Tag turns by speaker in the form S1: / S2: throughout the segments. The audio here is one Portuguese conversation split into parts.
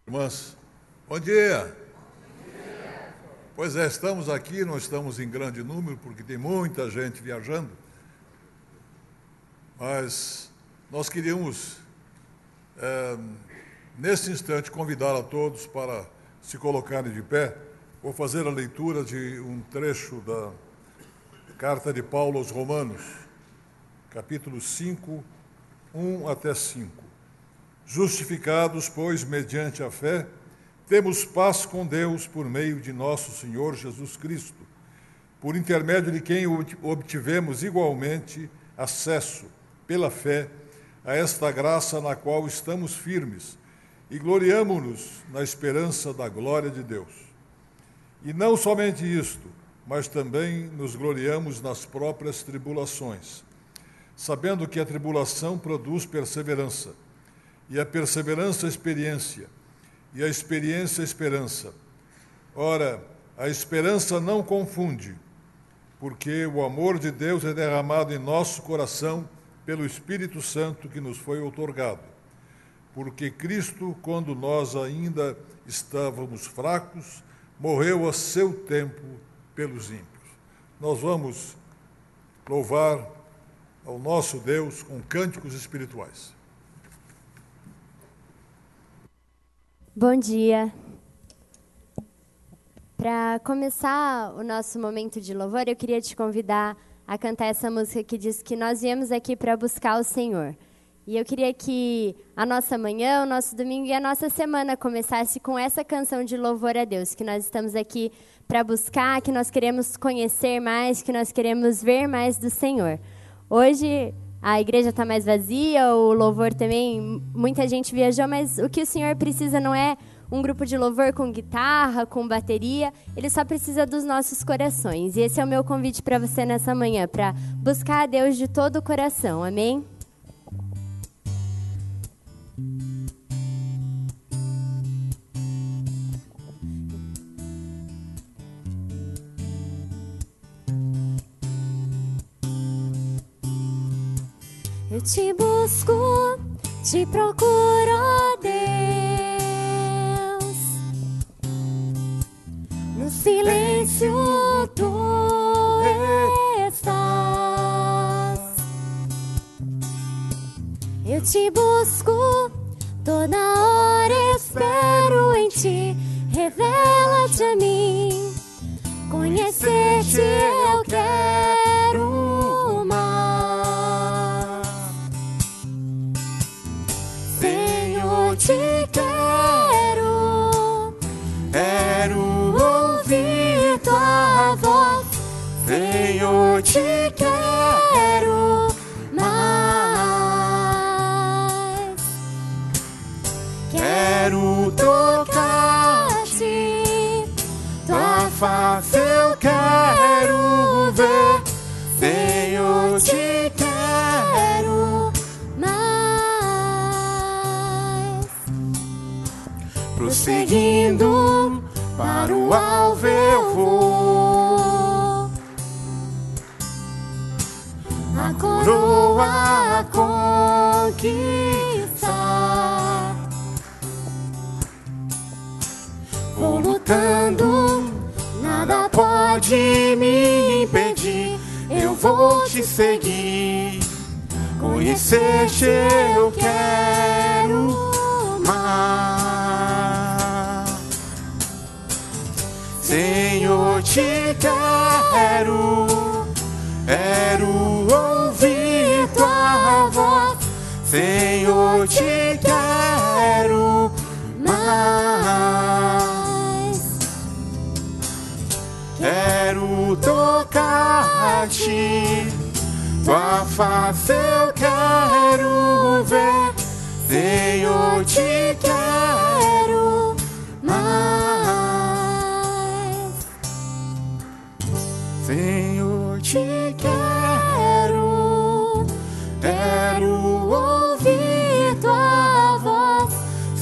S1: Irmãs, bom dia. Pois é, estamos aqui, não estamos em grande número, porque tem muita gente viajando, mas nós queríamos, nesse instante, convidar a todos para se colocarem de pé. Vou fazer a leitura de um trecho da Carta de Paulo aos Romanos, capítulo 5, 1 até 5. Justificados, pois, mediante a fé, temos paz com Deus por meio de nosso Senhor Jesus Cristo, por intermédio de quem obtivemos igualmente acesso, pela fé, a esta graça na qual estamos firmes e gloriamo-nos na esperança da glória de Deus. E não somente isto, mas também nos gloriamos nas próprias tribulações, sabendo que a tribulação produz perseverança, e a perseverança, experiência, e a experiência, esperança. Ora, a esperança não confunde, porque o amor de Deus é derramado em nosso coração pelo Espírito Santo que nos foi outorgado. Porque Cristo, quando nós ainda estávamos fracos, morreu a seu tempo pelos ímpios. Nós vamos louvar ao nosso Deus com cânticos espirituais.
S2: Bom dia. Para começar o nosso momento de louvor, eu queria te convidar a cantar essa música que diz que nós viemos aqui para buscar o Senhor. E eu queria que a nossa manhã, o nosso domingo e a nossa semana começasse com essa canção de louvor a Deus, que nós estamos aqui para buscar, que nós queremos conhecer mais, que nós queremos ver mais do Senhor. Hoje a igreja está mais vazia, o louvor também, muita gente viajou, mas o que o Senhor precisa não é um grupo de louvor com guitarra, com bateria, Ele só precisa dos nossos corações. E esse é o meu convite para você nessa manhã, para buscar a Deus de todo o coração, amém? Eu te busco, te procuro, ó Deus, no silêncio tu estás. Eu te busco, toda hora espero em ti, revela-te a mim, conhecer-te eu quero mais. Te quero ouvir tua voz, Senhor, te quero mais. Quero tocar-te, tua face eu quero ver, Senhor, te quero mais. Prosseguindo para o alvo eu vou, a coroa a conquistar. Vou lutando, nada pode me impedir, eu vou te seguir, conhecer-te eu quero mais. Senhor, te quero ouvir tua voz, Senhor, te quero mais. Quero tocar-te, tua face eu quero ver, Senhor, te quero mais. Senhor, te quero ouvir tua voz,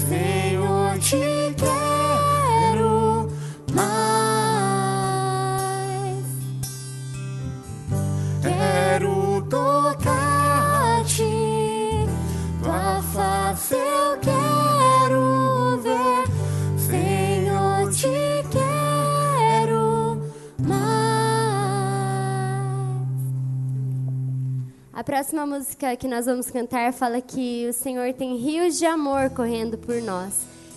S2: Senhor, te quero mais. Quero tocar-te, tua face eu quero ver, A próxima música que nós vamos cantar fala que o Senhor tem rios de amor correndo por nós.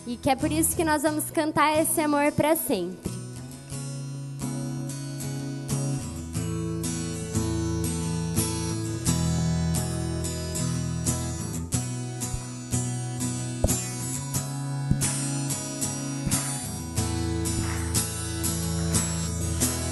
S2: E que é por isso que nós vamos cantar esse amor para sempre.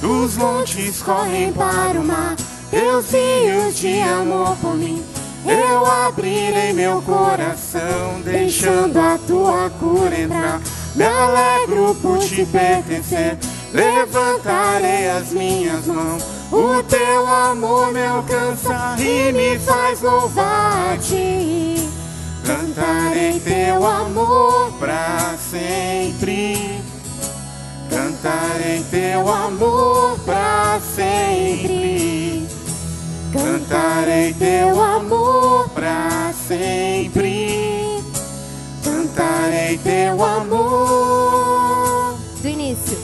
S3: Dos montes correm para o mar, teus rios de amor por mim. Eu abrirei meu coração, deixando a tua cura entrar. Me alegro por te pertencer, levantarei as minhas mãos. O teu amor me alcança e me faz louvar-te. Cantarei teu amor pra sempre. Cantarei teu amor pra sempre. Cantarei teu amor pra sempre. Cantarei teu amor.
S2: Do início.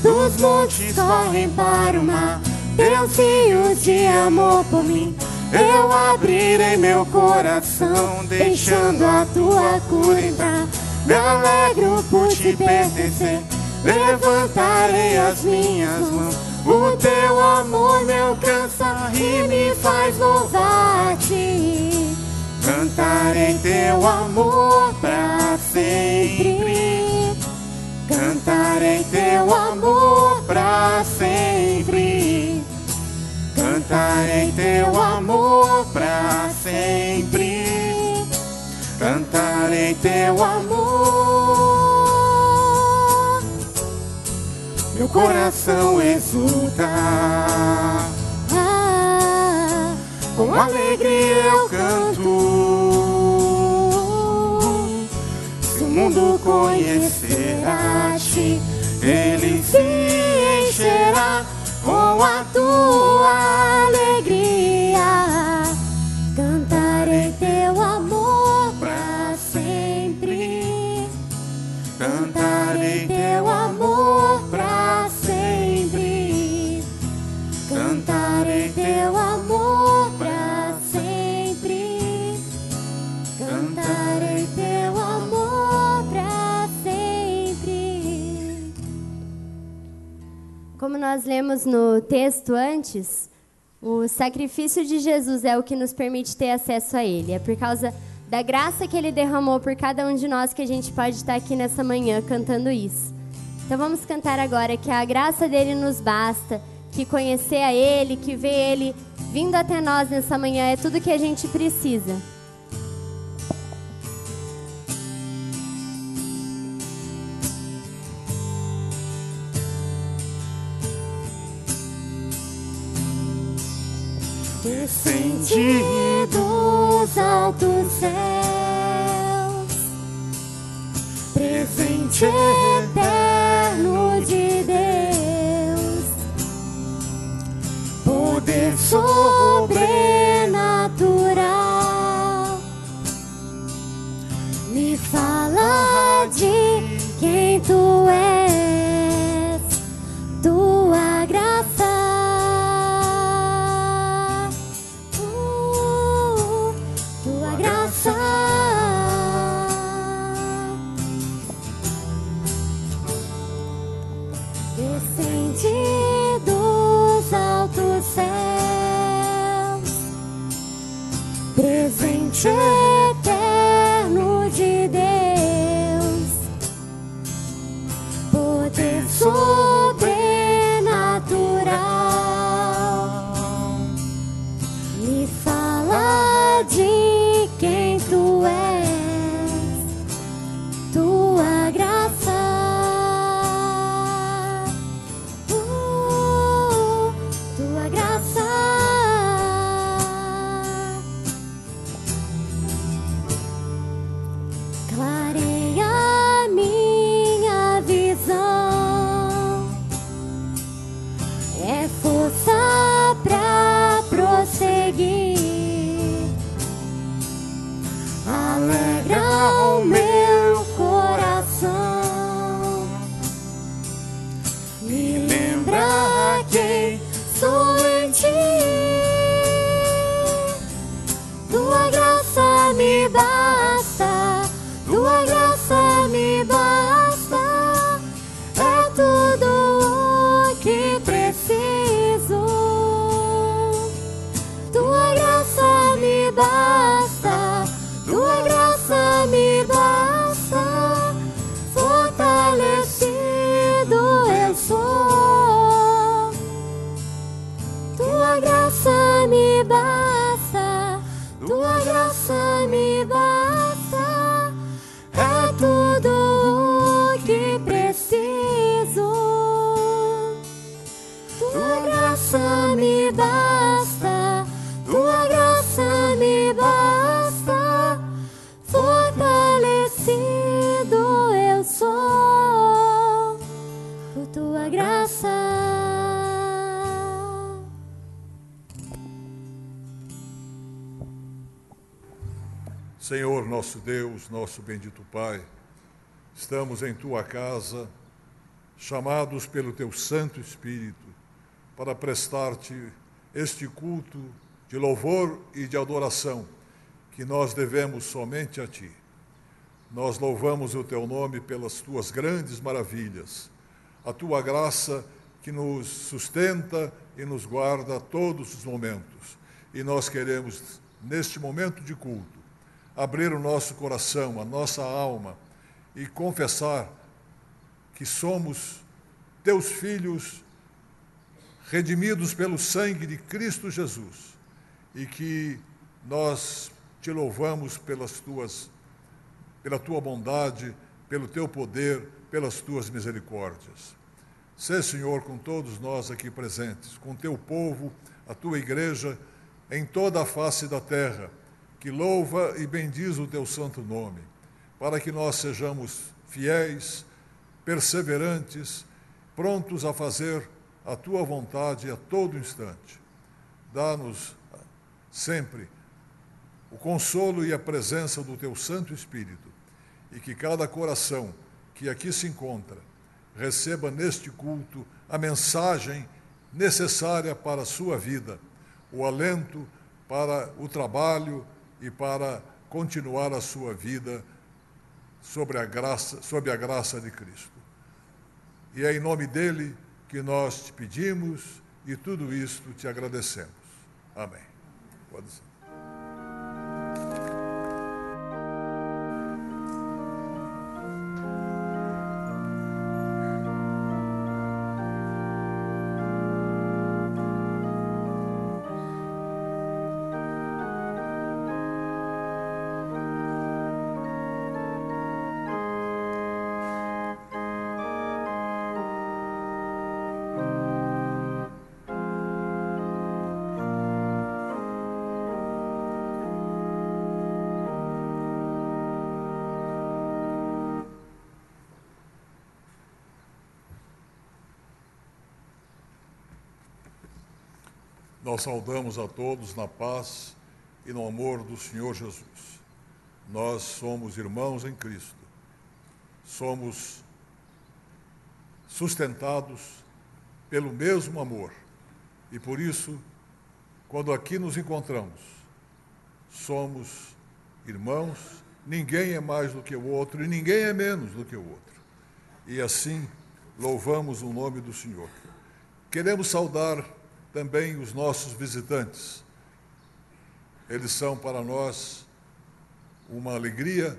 S3: Dos montes correm para o mar, teus rios de amor por mim. Eu abrirei meu coração, deixando a tua cura entrar. Me alegro por te pertencer, levantarei as minhas mãos. O teu amor me alcança e me faz louvar-te. Cantarei teu amor pra sempre. Cantarei teu amor pra sempre. Cantarei teu amor pra sempre. Cantarei teu amor. Meu coração exulta, com alegria eu canto. Se o mundo conhecer-te, ele se encherá com a tua alegria. Cantarei teu amor pra sempre. Cantarei teu amor pra sempre. Cantarei teu amor pra sempre. Cantarei teu amor pra sempre.
S2: Como nós lemos no texto antes, o sacrifício de Jesus é o que nos permite ter acesso a Ele. É por causa da graça que Ele derramou por cada um de nós que a gente pode estar aqui nessa manhã cantando isso. Então vamos cantar agora que a graça dele nos basta, que conhecer a Ele, que ver Ele vindo até nós nessa manhã é tudo que a gente precisa.
S3: Descendi dos altos céus, presente eterno de Deus, poder sobrenatural, me fala de quem tu és, tua graça. Descendi dos altos céus, presente eterno de Deus, poder sobrenatural, me fala de quem tu és, tua graça. Tua graça. Clareia minha visão, é força pra prosseguir, alegra o meu coração, me lembra quem sou em ti. graça me basta, tua graça me basta, é tudo o que preciso. Tua graça me basta, tua graça me basta, fortalecido eu sou por tua graça.
S1: Senhor, nosso Deus, nosso bendito Pai, estamos em tua casa, chamados pelo teu Santo Espírito, para prestar-te este culto de louvor e de adoração que nós devemos somente a ti. Nós louvamos o teu nome pelas tuas grandes maravilhas, a tua graça que nos sustenta e nos guarda a todos os momentos. E nós queremos, neste momento de culto, abrir o nosso coração, a nossa alma e confessar que somos teus filhos redimidos pelo sangue de Cristo Jesus e que nós te louvamos pela tua bondade, pelo teu poder, pelas tuas misericórdias. Sê, Senhor, com todos nós aqui presentes, com teu povo, a tua igreja, em toda a face da terra, que louva e bendiz o teu santo nome, para que nós sejamos fiéis, perseverantes, prontos a fazer a tua vontade a todo instante. Dá-nos sempre o consolo e a presença do teu Santo Espírito, e que cada coração que aqui se encontra receba neste culto a mensagem necessária para a sua vida, o alento para o trabalho e para continuar a sua vida sob a graça de Cristo. E é em nome dele que nós te pedimos e tudo isto te agradecemos. Amém. Pode ser. Nós saudamos a todos na paz e no amor do Senhor Jesus. Nós somos irmãos em Cristo. Somos sustentados pelo mesmo amor. E por isso, quando aqui nos encontramos, somos irmãos, ninguém é mais do que o outro e ninguém é menos do que o outro. E assim, louvamos o nome do Senhor. Queremos saudar também os nossos visitantes. Eles são para nós uma alegria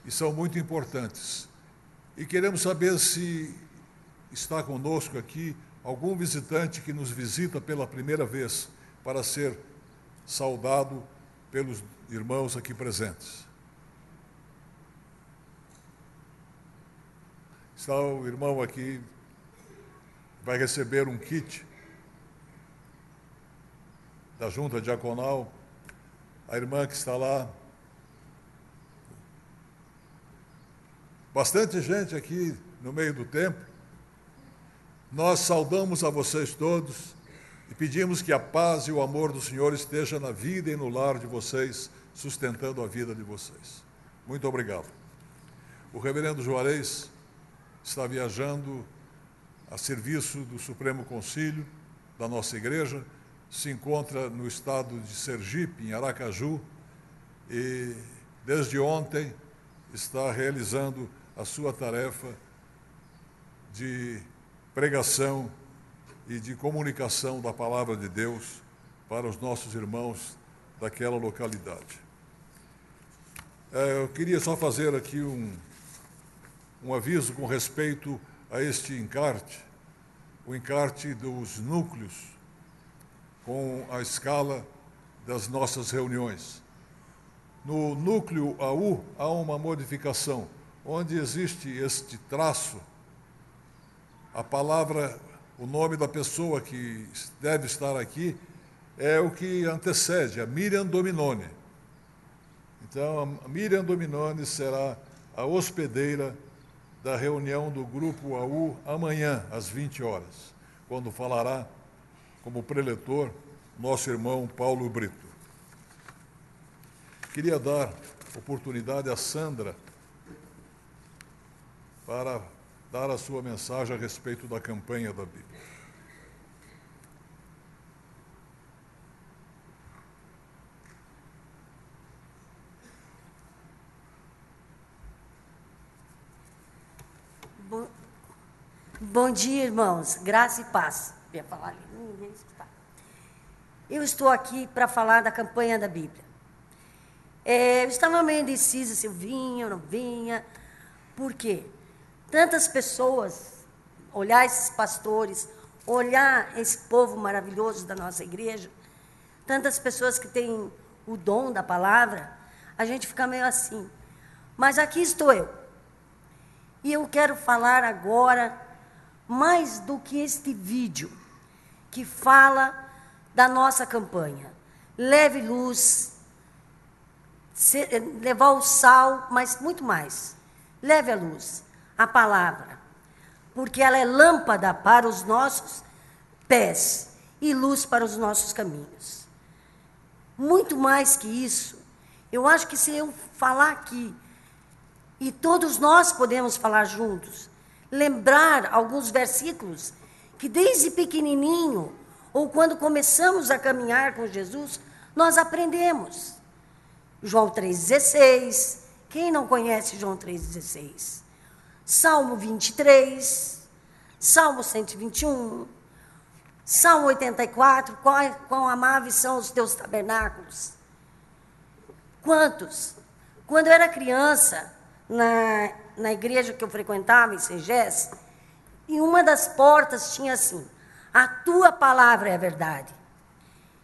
S1: e são muito importantes. E queremos saber se está conosco aqui algum visitante que nos visita pela primeira vez para ser saudado pelos irmãos aqui presentes. Está o irmão aqui, vai receber um kit da junta diaconal, a irmã que está lá. Bastante gente aqui no meio do templo. Nós saudamos a vocês todos e pedimos que a paz e o amor do Senhor esteja na vida e no lar de vocês, sustentando a vida de vocês. Muito obrigado. O reverendo Juarez está viajando a serviço do Supremo Concílio da nossa igreja, se encontra no estado de Sergipe, em Aracaju, e desde ontem está realizando a sua tarefa de pregação e de comunicação da palavra de Deus para os nossos irmãos daquela localidade. Eu queria só fazer aqui um aviso com respeito a este encarte, o encarte dos núcleos com a escala das nossas reuniões. No núcleo AU há uma modificação, onde existe este traço, a palavra, o nome da pessoa que deve estar aqui é o que antecede, a Miriam Dominone. Então, a Miriam Dominone será a hospedeira da reunião do Grupo AU amanhã, às 20 horas, quando falará como preletor nosso irmão Paulo Brito. Queria dar oportunidade a Sandra para dar a sua mensagem a respeito da campanha da Bíblia.
S4: Bom dia, irmãos. Graça e paz. Eu ia falar ali, ninguém escutar. Eu estou aqui para falar da campanha da Bíblia. Eu estava meio indecisa se eu vinha ou não vinha. Por quê? Tantas pessoas, olhar esses pastores, olhar esse povo maravilhoso da nossa igreja, tantas pessoas que têm o dom da palavra, a gente fica meio assim. Mas aqui estou eu. E eu quero falar agora, mais do que este vídeo, que fala da nossa campanha. Leve luz, levar o sal, mas muito mais. Leve a luz, a palavra, porque ela é lâmpada para os nossos pés e luz para os nossos caminhos. Muito mais que isso, eu acho que se eu falar aqui, e todos nós podemos falar juntos, lembrar alguns versículos que desde pequenininho, ou quando começamos a caminhar com Jesus, nós aprendemos. João 3,16, quem não conhece João 3,16? Salmo 23, Salmo 121, Salmo 84, quão amáveis são os teus tabernáculos. Quantos? Quando eu era criança, na igreja que eu frequentava, em Segés, em uma das portas tinha assim, a tua palavra é a verdade.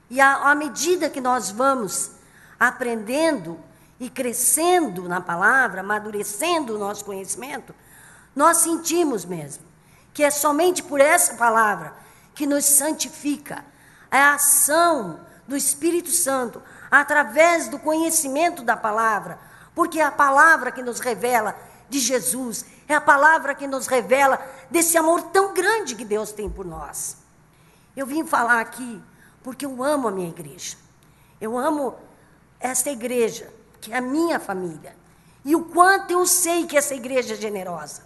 S4: E à medida que nós vamos aprendendo e crescendo na palavra, amadurecendo o nosso conhecimento, nós sentimos mesmo que é somente por essa palavra que nos santifica. É a ação do Espírito Santo, através do conhecimento da palavra, porque é a palavra que nos revela de Jesus, é a palavra que nos revela desse amor tão grande que Deus tem por nós. Eu vim falar aqui porque eu amo a minha igreja. Eu amo esta igreja, que é a minha família. E o quanto eu sei que essa igreja é generosa.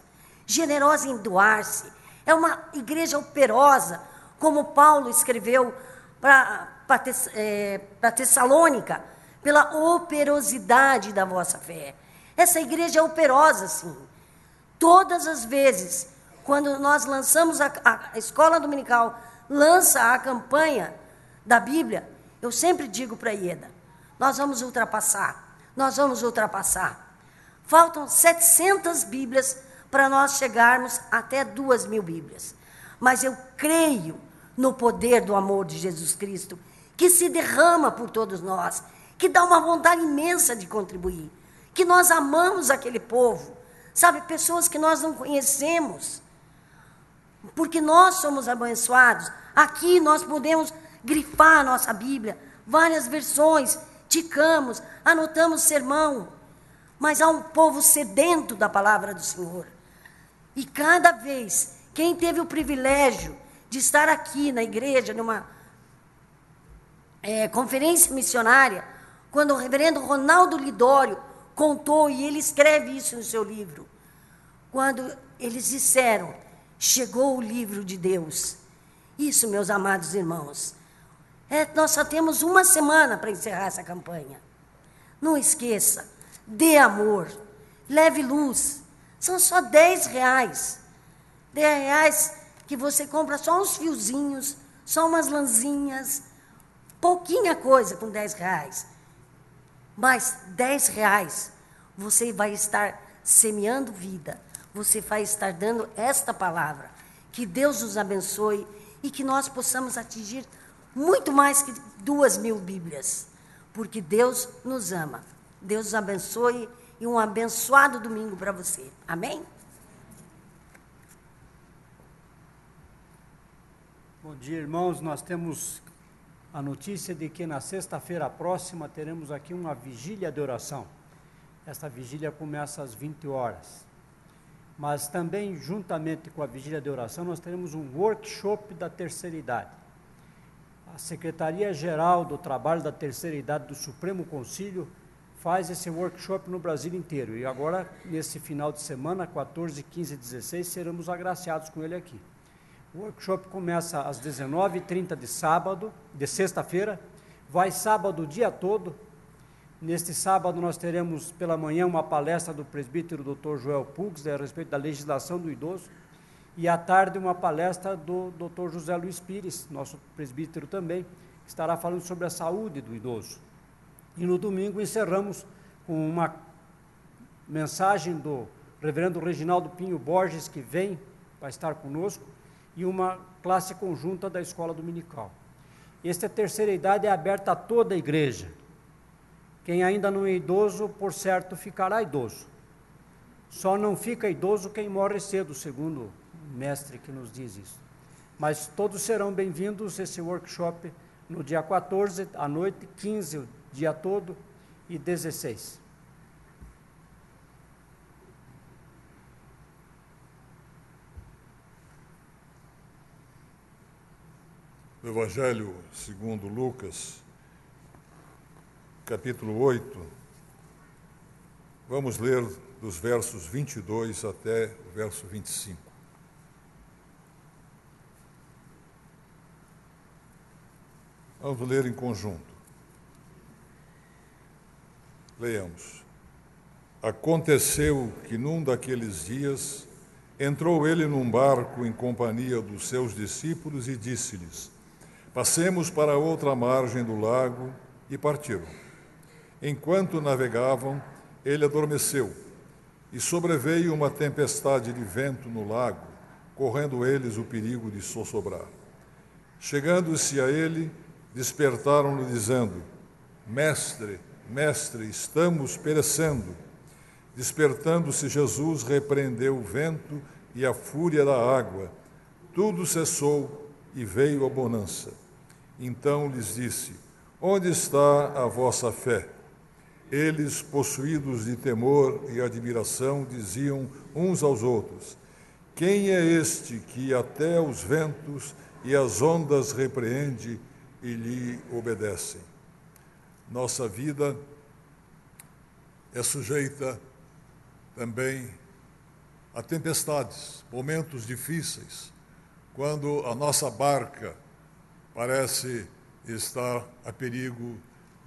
S4: Generosa em doar-se. É uma igreja operosa, como Paulo escreveu para Tessalônica, pela operosidade da vossa fé. Essa igreja é operosa, sim. Todas as vezes, quando nós lançamos a escola dominical, lança a campanha da Bíblia, eu sempre digo para a Ieda, nós vamos ultrapassar. Faltam 700 Bíblias para nós chegarmos até 2.000 Bíblias. Mas eu creio no poder do amor de Jesus Cristo, que se derrama por todos nós, que dá uma vontade imensa de contribuir, que nós amamos aquele povo, sabe, pessoas que nós não conhecemos, porque nós somos abençoados. Aqui nós podemos grifar a nossa Bíblia, várias versões, ticamos, anotamos sermão, mas há um povo sedento da palavra do Senhor. E cada vez, quem teve o privilégio de estar aqui na igreja, numa conferência missionária, quando o reverendo Ronaldo Lidório contou, e ele escreve isso no seu livro, quando eles disseram, chegou o livro de Deus. Isso, meus amados irmãos, nós só temos uma semana para encerrar essa campanha. Não esqueça, dê amor, leve luz. São só R$10. R$10 que você compra só uns fiozinhos, só umas lãzinhas, pouquinha coisa com R$10. Mas R$10 você vai estar semeando vida, você vai estar dando esta palavra. Que Deus nos abençoe e que nós possamos atingir muito mais que 2.000 Bíblias, porque Deus nos ama. Deus os abençoe e um abençoado domingo para você. Amém?
S5: Bom dia, irmãos. Nós temos a notícia de que na sexta-feira próxima teremos aqui uma vigília de oração. Esta vigília começa às 20 horas. Mas também, juntamente com a vigília de oração, nós teremos um workshop da terceira idade. A Secretaria-Geral do Trabalho da Terceira Idade do Supremo Concílio faz esse workshop no Brasil inteiro. E agora, nesse final de semana, 14, 15 e 16, seremos agraciados com ele aqui. O workshop começa às 19h30 de sábado, de sexta-feira, vai sábado o dia todo. Neste sábado nós teremos pela manhã uma palestra do presbítero Dr. Joel Pugs a respeito da legislação do idoso, e à tarde uma palestra do Dr. José Luiz Pires, nosso presbítero também, que estará falando sobre a saúde do idoso. E no domingo encerramos com uma mensagem do reverendo Reginaldo Pinho Borges, que vem para estar conosco, e uma classe conjunta da escola dominical. Esta terceira idade é aberta a toda a igreja. Quem ainda não é idoso, por certo, ficará idoso. Só não fica idoso quem morre cedo, segundo o mestre que nos diz isso. Mas todos serão bem-vindos a esse workshop no dia 14, à noite, 15, o dia todo, e 16.
S1: Do Evangelho segundo Lucas, capítulo 8, vamos ler dos versos 22 até o verso 25. Vamos ler em conjunto. Leiamos. Aconteceu que num daqueles dias entrou ele num barco em companhia dos seus discípulos e disse-lhes: Passemos para a outra margem do lago, e partiram. Enquanto navegavam, ele adormeceu, e sobreveio uma tempestade de vento no lago, correndo eles o perigo de sossobrar. Chegando-se a ele, despertaram-no, dizendo: Mestre, Mestre, estamos perecendo. Despertando-se Jesus, repreendeu o vento e a fúria da água. Tudo cessou e veio a bonança. Então lhes disse: Onde está a vossa fé? Eles, possuídos de temor e admiração, diziam uns aos outros: Quem é este que até os ventos e as ondas repreende e lhe obedecem? Nossa vida é sujeita também a tempestades, momentos difíceis, quando a nossa barca parece estar a perigo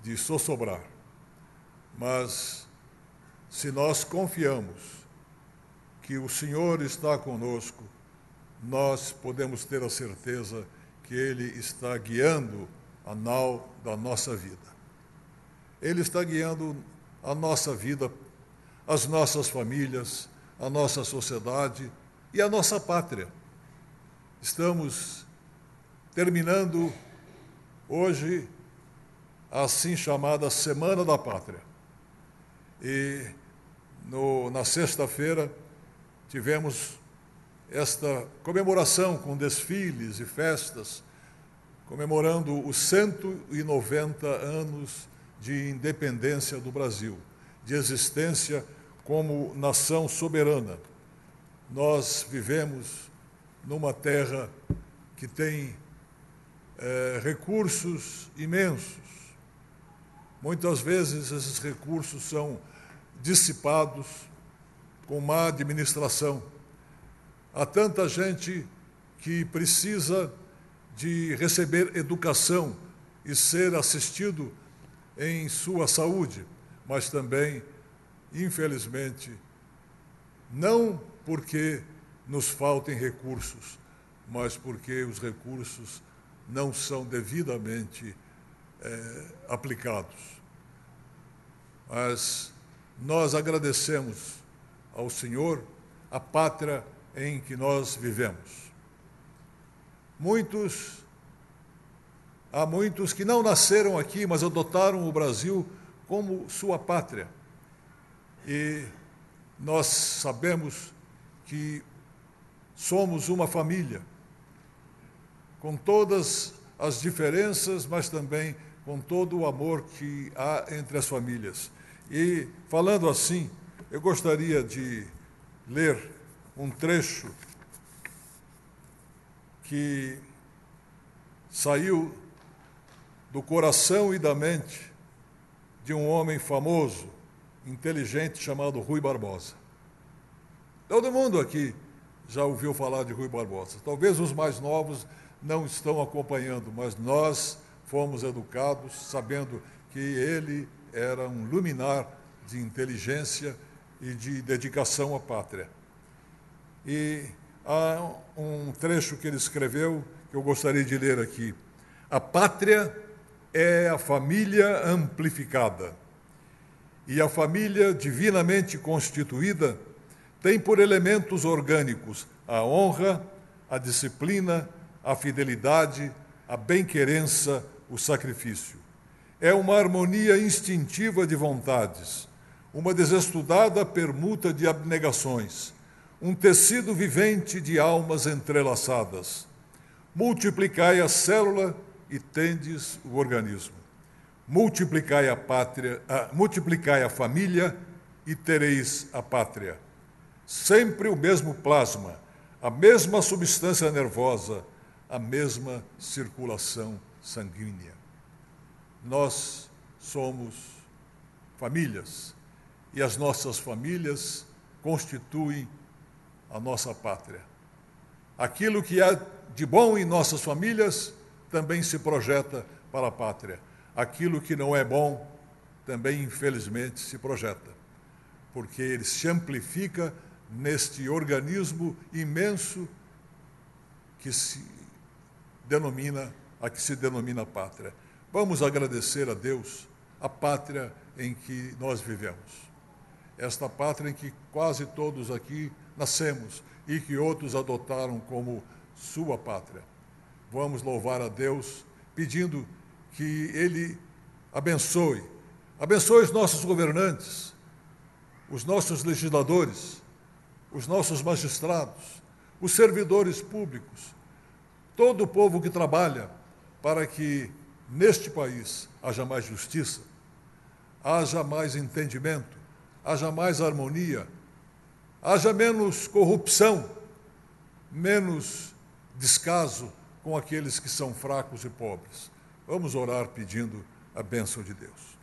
S1: de sossobrar. Mas, se nós confiamos que o Senhor está conosco, nós podemos ter a certeza que Ele está guiando a nau da nossa vida. Ele está guiando a nossa vida, as nossas famílias, a nossa sociedade e a nossa pátria. Estamos terminando hoje a assim chamada Semana da Pátria. E na sexta-feira tivemos esta comemoração com desfiles e festas, comemorando os 190 anos de independência do Brasil, de existência como nação soberana. Nós vivemos numa terra que tem recursos imensos. Muitas vezes esses recursos são dissipados com má administração. Há tanta gente que precisa de receber educação e ser assistido em sua saúde, mas também, infelizmente, não porque nos faltem recursos, mas porque os recursos não são devidamente aplicados. Mas nós agradecemos ao Senhor a pátria em que nós vivemos. Muitos Há muitos que não nasceram aqui, mas adotaram o Brasil como sua pátria. E nós sabemos que somos uma família, com todas as diferenças, mas também com todo o amor que há entre as famílias. E, falando assim, eu gostaria de ler um trecho que saiu do coração e da mente de um homem famoso, inteligente, chamado Rui Barbosa. Todo mundo aqui já ouviu falar de Rui Barbosa. Talvez os mais novos não estão acompanhando, mas nós fomos educados sabendo que ele era um luminar de inteligência e de dedicação à pátria. E há um trecho que ele escreveu que eu gostaria de ler aqui. A pátria é a família amplificada, e a família divinamente constituída tem por elementos orgânicos a honra, a disciplina, a fidelidade, a bem-querença, o sacrifício. É uma harmonia instintiva de vontades, uma desestudada permuta de abnegações, um tecido vivente de almas entrelaçadas. Multiplicai a célula e tendes o organismo. Multiplicai a pátria, multiplicai a família e tereis a pátria. Sempre o mesmo plasma, a mesma substância nervosa, a mesma circulação sanguínea. Nós somos famílias e as nossas famílias constituem a nossa pátria. Aquilo que há de bom em nossas famílias também se projeta para a pátria. Aquilo que não é bom também, infelizmente, se projeta, porque ele se amplifica neste organismo imenso que se denomina pátria. Vamos agradecer a Deus a pátria em que nós vivemos. Esta pátria em que quase todos aqui nascemos e que outros adotaram como sua pátria. Vamos louvar a Deus pedindo que Ele abençoe os nossos governantes, os nossos legisladores, os nossos magistrados, os servidores públicos, todo o povo que trabalha para que neste país haja mais justiça, haja mais entendimento, haja mais harmonia, haja menos corrupção, menos descaso com aqueles que são fracos e pobres. Vamos orar pedindo a bênção de Deus.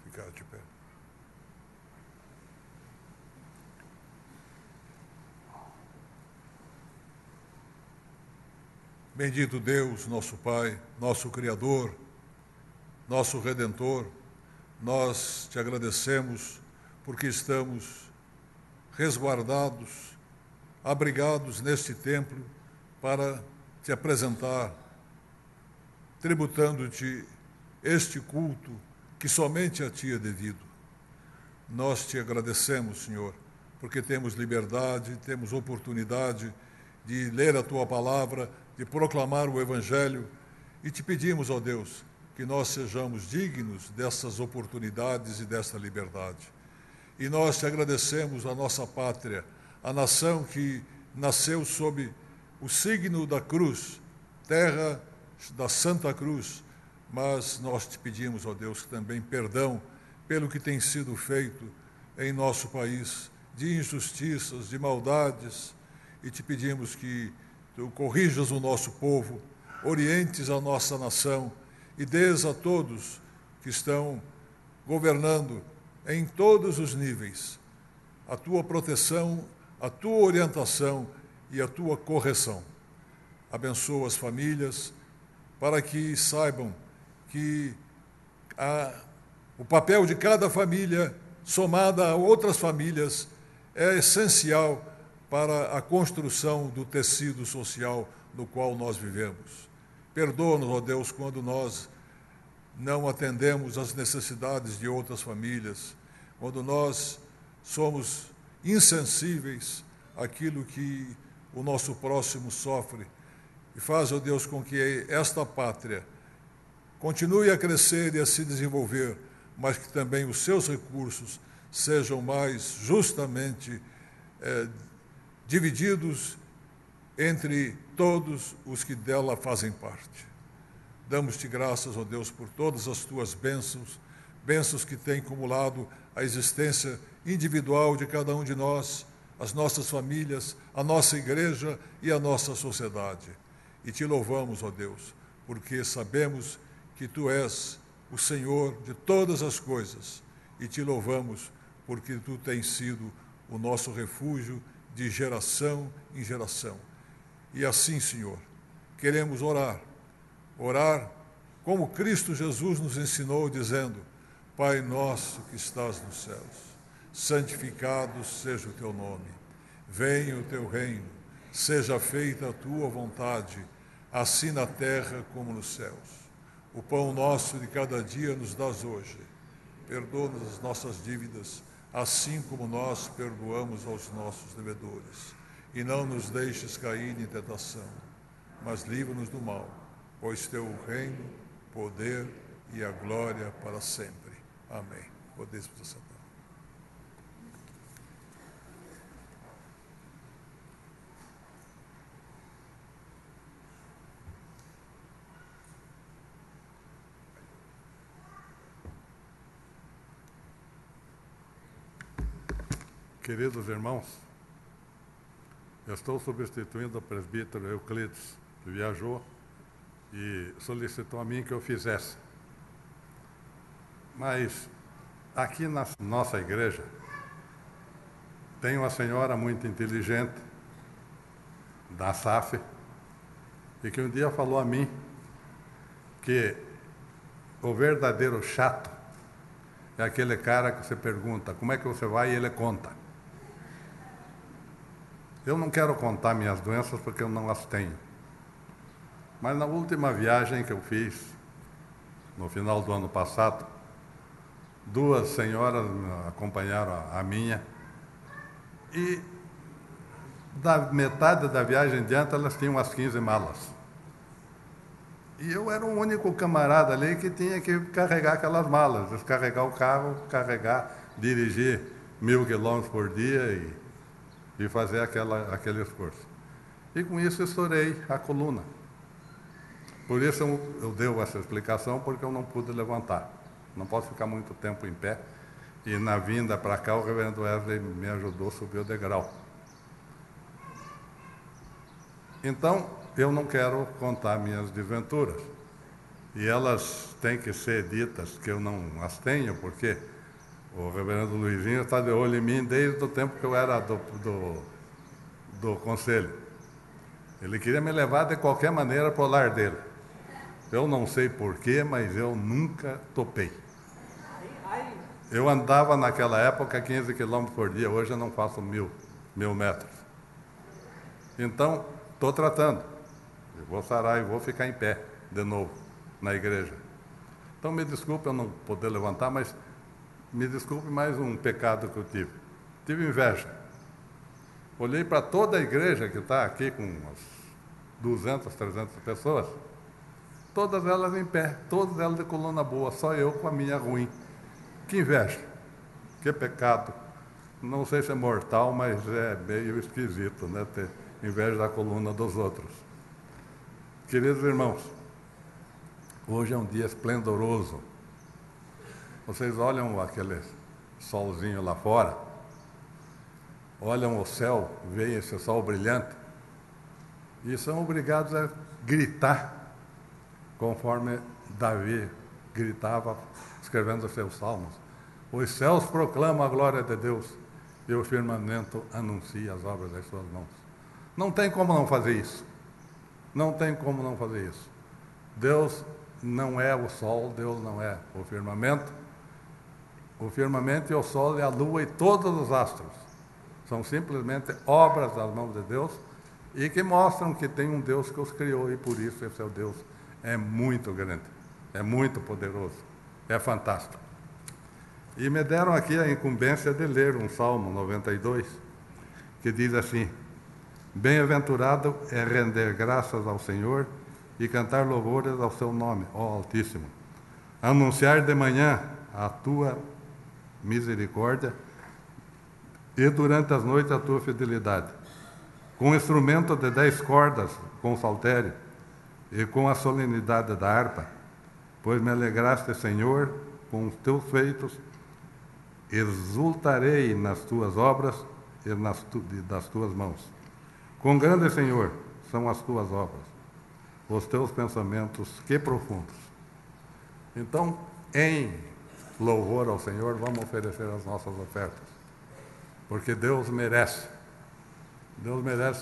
S1: Ficar de pé. Bendito Deus, nosso Pai, nosso Criador, nosso Redentor, nós te agradecemos porque estamos resguardados, abrigados neste templo para te apresentar, tributando-te este culto que somente a ti é devido. Nós te agradecemos, Senhor, porque temos liberdade, temos oportunidade de ler a tua palavra, de proclamar o Evangelho E te pedimos, ó Deus, que nós sejamos dignos dessas oportunidades e dessa liberdade. E nós te agradecemos a nossa pátria, a nação que nasceu sob o signo da cruz, terra da Santa Cruz, mas nós te pedimos, ó Deus, também perdão pelo que tem sido feito em nosso país, de injustiças, de maldades, e te pedimos que tu corrijas o nosso povo, orientes a nossa nação e dês a todos que estão governando em todos os níveis a tua proteção, a tua orientação e a tua correção. Abençoa as famílias para que saibam que o papel de cada família, somada a outras famílias, é essencial para a construção do tecido social no qual nós vivemos. Perdoa-nos, ó Deus, quando nós não atendemos às necessidades de outras famílias, quando nós somos insensíveis àquilo que o nosso próximo sofre. E faz, ó Deus, com que esta pátria continue a crescer e a se desenvolver, mas que também os seus recursos sejam mais justamente divididos entre todos os que dela fazem parte. Damos-te graças, ó Deus, por todas as tuas bênçãos, bênçãos que têm acumulado a existência individual de cada um de nós, as nossas famílias, a nossa igreja e a nossa sociedade. E te louvamos, ó Deus, porque sabemos que tu és o Senhor de todas as coisas, e te louvamos porque tu tens sido o nosso refúgio de geração em geração. E assim, Senhor, queremos orar como Cristo Jesus nos ensinou, dizendo: Pai nosso que estás nos céus, santificado seja o teu nome, venha o teu reino, seja feita a tua vontade, assim na terra como nos céus. O pão nosso de cada dia nos dás hoje. Perdoa-nos as nossas dívidas, assim como nós perdoamos aos nossos devedores. E não nos deixes cair em tentação, mas livra-nos do mal, pois teu o reino, poder e a glória para sempre. Amém. Podeis vos assentar.
S6: Queridos irmãos, eu estou substituindo o presbítero Euclides, que viajou e solicitou a mim que eu fizesse. Mas aqui na nossa igreja tem uma senhora muito inteligente, da SAF, e que um dia falou a mim que o verdadeiro chato é aquele cara que você pergunta como é que você vai e ele conta. Eu não quero contar minhas doenças porque eu não as tenho. Mas na última viagem que eu fiz, no final do ano passado, duas senhoras acompanharam a minha, e da metade da viagem em diante elas tinham umas 15 malas. E eu era o único camarada ali que tinha que carregar aquelas malas, descarregar o carro, carregar, dirigir 1000 quilômetros por dia e fazer aquele esforço. E com isso estourei a coluna. Por isso eu dei essa explicação, porque eu não pude levantar. Não posso ficar muito tempo em pé. E na vinda para cá, o reverendo Wesley me ajudou a subir o degrau. Então, eu não quero contar minhas desventuras. E elas têm que ser ditas que eu não as tenho, porque o reverendo Luizinho está de olho em mim desde o tempo que eu era do conselho. Ele queria me levar de qualquer maneira para o lar dele. Eu não sei porquê, mas eu nunca topei. Eu andava naquela época 15 quilômetros por dia, hoje eu não faço 1000 metros. Então, estou tratando. Eu vou sarar e vou ficar em pé de novo na igreja. Então, me desculpe eu não poder levantar, mas me desculpe mais um pecado que eu tive. Tive inveja. Olhei para toda a igreja que está aqui com umas 200, 300 pessoas todas elas em pé, todas elas de coluna boa, só eu com a minha ruim. Que inveja, que pecado. Não sei se é mortal, mas é meio esquisito, né, ter inveja da coluna dos outros. Queridos irmãos, hoje é um dia esplendoroso. Vocês olham aquele solzinho lá fora, olham o céu, veem esse sol brilhante, e são obrigados a gritar, conforme Davi gritava, escrevendo os seus salmos. Os céus proclamam a glória de Deus, e o firmamento anuncia as obras das suas mãos. Não tem como não fazer isso. Não tem como não fazer isso. Deus não é o sol, Deus não é o firmamento. O firmamento e o sol e a lua e todos os astros são simplesmente obras das mãos de Deus e que mostram que tem um Deus que os criou, e por isso esse seu Deus é muito grande, é muito poderoso, é fantástico. E me deram aqui a incumbência de ler um Salmo 92, que diz assim: bem-aventurado é render graças ao Senhor e cantar louvores ao seu nome, ó Altíssimo. Anunciar de manhã a tua misericórdia e durante as noites a tua fidelidade. Com instrumento de 10 cordas, com saltério, e com a solenidade da harpa, pois me alegraste, Senhor, com os teus feitos, exultarei nas tuas obras e das tuas mãos. Quão grande, Senhor, são as tuas obras, os teus pensamentos, que profundos. Então, em louvor ao Senhor, vamos oferecer as nossas ofertas, porque Deus merece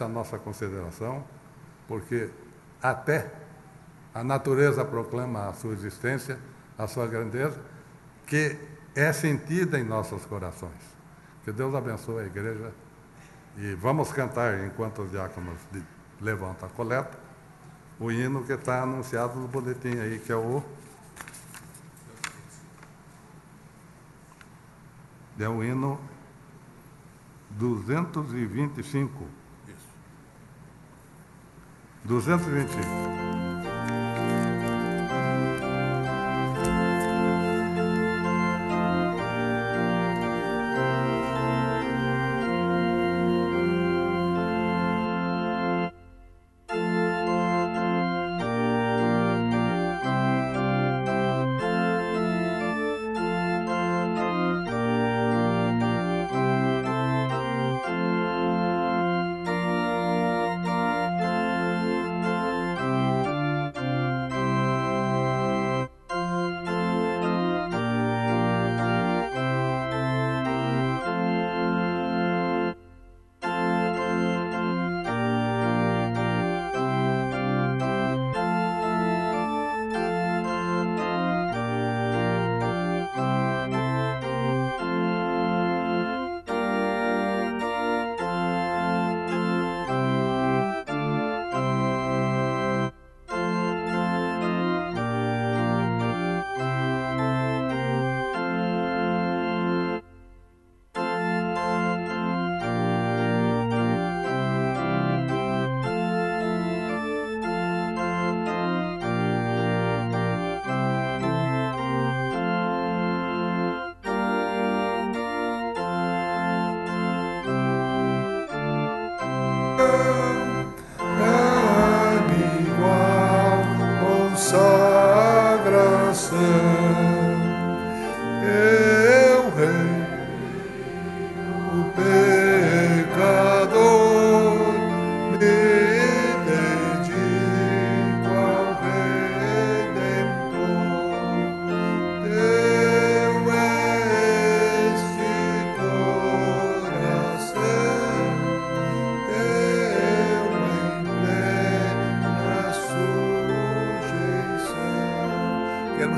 S6: a nossa consideração, porque até a natureza proclama a sua existência, a sua grandeza, que é sentida em nossos corações. Que Deus abençoe a igreja, e vamos cantar, enquanto os diáconos levantam a coleta, o hino que está anunciado no boletim aí, que é o hino 225. Isso. 225.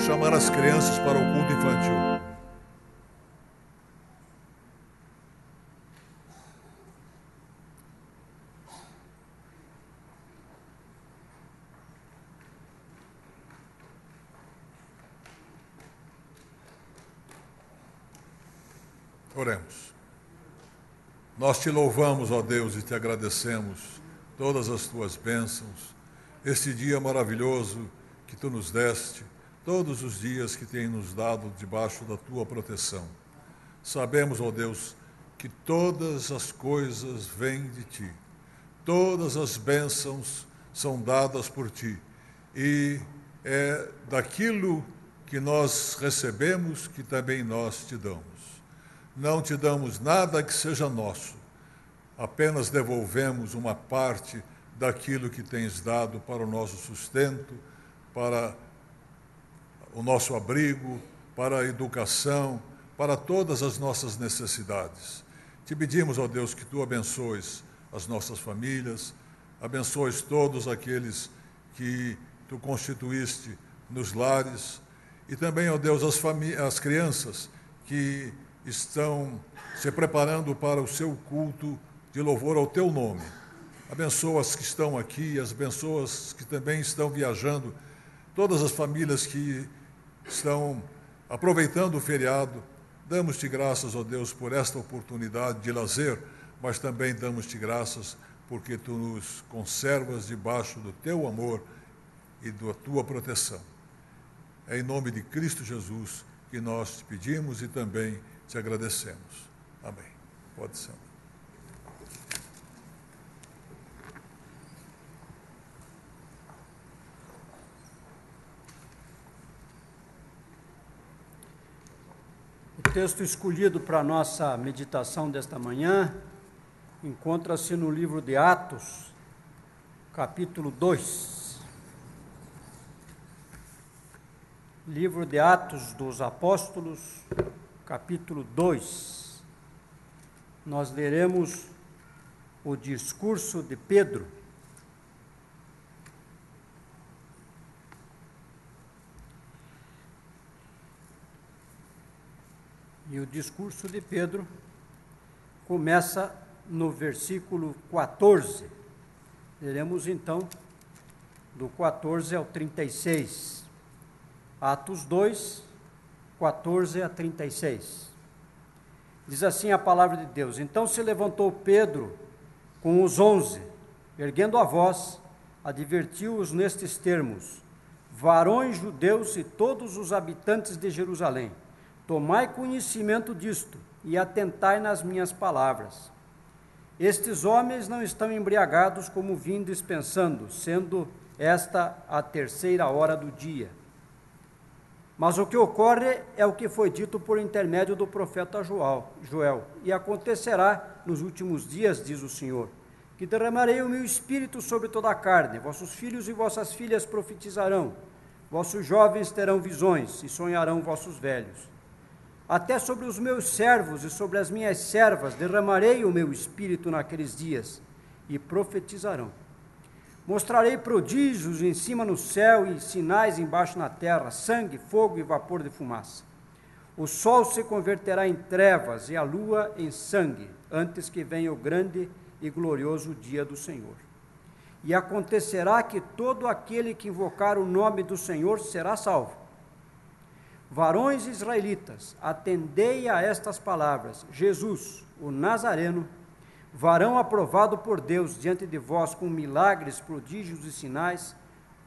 S1: Chamar as crianças para o culto infantil. Oremos. Nós te louvamos, ó Deus, e te agradecemos todas as tuas bênçãos, este dia maravilhoso que tu nos deste, todos os dias que tem nos dado debaixo da tua proteção. Sabemos, ó Deus, que todas as coisas vêm de ti, todas as bênçãos são dadas por ti, e é daquilo que nós recebemos que também nós te damos. Não te damos nada que seja nosso, apenas devolvemos uma parte daquilo que tens dado para o nosso sustento, para o nosso abrigo, para a educação, para todas as nossas necessidades. Te pedimos, ó Deus, que tu abençoes as nossas famílias, abençoes todos aqueles que tu constituíste nos lares, e também, ó Deus, as crianças que estão se preparando para o seu culto de louvor ao teu nome. Abençoa as que estão aqui, as abençoas que também estão viajando, todas as famílias que estão aproveitando o feriado. Damos-te graças, ó Deus, por esta oportunidade de lazer, mas também damos-te graças porque tu nos conservas debaixo do teu amor e da tua proteção. É em nome de Cristo Jesus que nós te pedimos e também te agradecemos. Amém. Pode ser.
S5: O texto escolhido para a nossa meditação desta manhã encontra-se no livro de Atos, capítulo 2. Livro de Atos dos Apóstolos, capítulo 2. Nós leremos o discurso de Pedro. E o discurso de Pedro começa no versículo 14. Leremos então do 14 ao 36. Atos 2, 14 a 36. Diz assim a palavra de Deus: Então se levantou Pedro com os 11, erguendo a voz, advertiu-os nestes termos: Varões judeus e todos os habitantes de Jerusalém, tomai conhecimento disto e atentai nas minhas palavras. Estes homens não estão embriagados como vim dispensando, sendo esta a 3ª hora do dia. Mas o que ocorre é o que foi dito por intermédio do profeta Joel. E acontecerá nos últimos dias, diz o Senhor, que derramarei o meu espírito sobre toda a carne. Vossos filhos e vossas filhas profetizarão, vossos jovens terão visões e sonharão vossos velhos. Até sobre os meus servos e sobre as minhas servas derramarei o meu espírito naqueles dias, e profetizarão. Mostrarei prodígios em cima no céu e sinais embaixo na terra, sangue, fogo e vapor de fumaça. O sol se converterá em trevas e a lua em sangue, antes que venha o grande e glorioso dia do Senhor. E acontecerá que todo aquele que invocar o nome do Senhor será salvo. Varões israelitas, atendei a estas palavras: Jesus, o Nazareno, varão aprovado por Deus diante de vós com milagres, prodígios e sinais,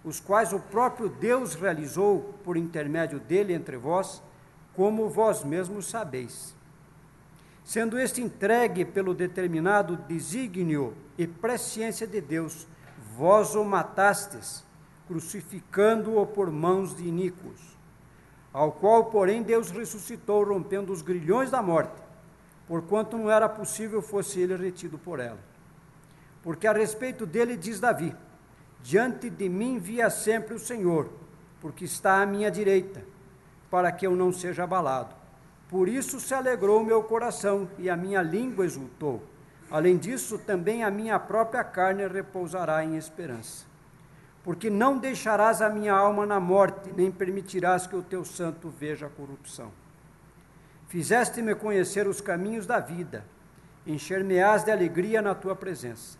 S5: os quais o próprio Deus realizou por intermédio dele entre vós, como vós mesmos sabeis. Sendo este entregue pelo determinado desígnio e presciência de Deus, vós o matastes, crucificando-o por mãos de iníquos, ao qual, porém, Deus ressuscitou, rompendo os grilhões da morte, porquanto não era possível fosse ele retido por ela. Porque a respeito dele diz Davi: diante de mim via sempre o Senhor, porque está à minha direita, para que eu não seja abalado. Por isso se alegrou o meu coração, e a minha língua exultou. Além disso, também a minha própria carne repousará em esperança. Porque não deixarás a minha alma na morte, nem permitirás que o teu santo veja a corrupção. Fizeste-me conhecer os caminhos da vida, encher-me-ás de alegria na tua presença.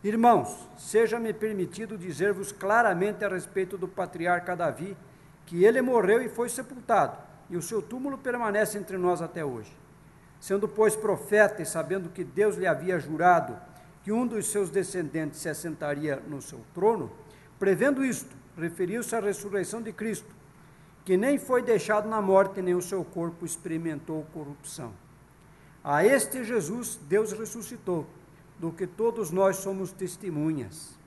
S5: Irmãos, seja-me permitido dizer-vos claramente a respeito do patriarca Davi, que ele morreu e foi sepultado, e o seu túmulo permanece entre nós até hoje. Sendo, pois, profeta e sabendo que Deus lhe havia jurado que um dos seus descendentes se assentaria no seu trono, prevendo isto, referiu-se à ressurreição de Cristo, que nem foi deixado na morte, nem o seu corpo experimentou corrupção. A este Jesus Deus ressuscitou, do que todos nós somos testemunhas.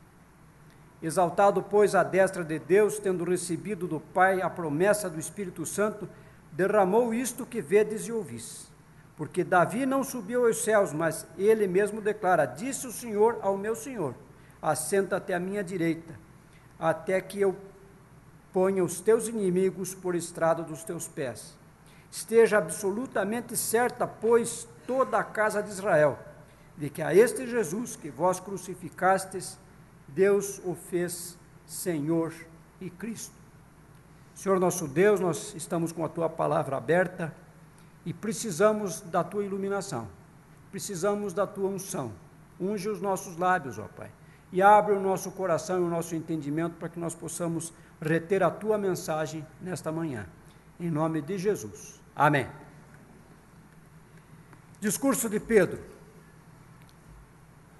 S5: Exaltado, pois, à destra de Deus, tendo recebido do Pai a promessa do Espírito Santo, derramou isto que vedes e ouvis. Porque Davi não subiu aos céus, mas ele mesmo declara: disse o Senhor ao meu Senhor, assenta-te à minha direita, até que eu ponha os teus inimigos por estrado dos teus pés. Esteja absolutamente certa, pois, toda a casa de Israel, de que a este Jesus que vós crucificastes, Deus o fez Senhor e Cristo. Senhor nosso Deus, nós estamos com a Tua palavra aberta e precisamos da Tua iluminação, precisamos da Tua unção. Unge os nossos lábios, ó Pai, e abre o nosso coração e o nosso entendimento para que nós possamos reter a Tua mensagem nesta manhã. Em nome de Jesus. Amém. Discurso de Pedro.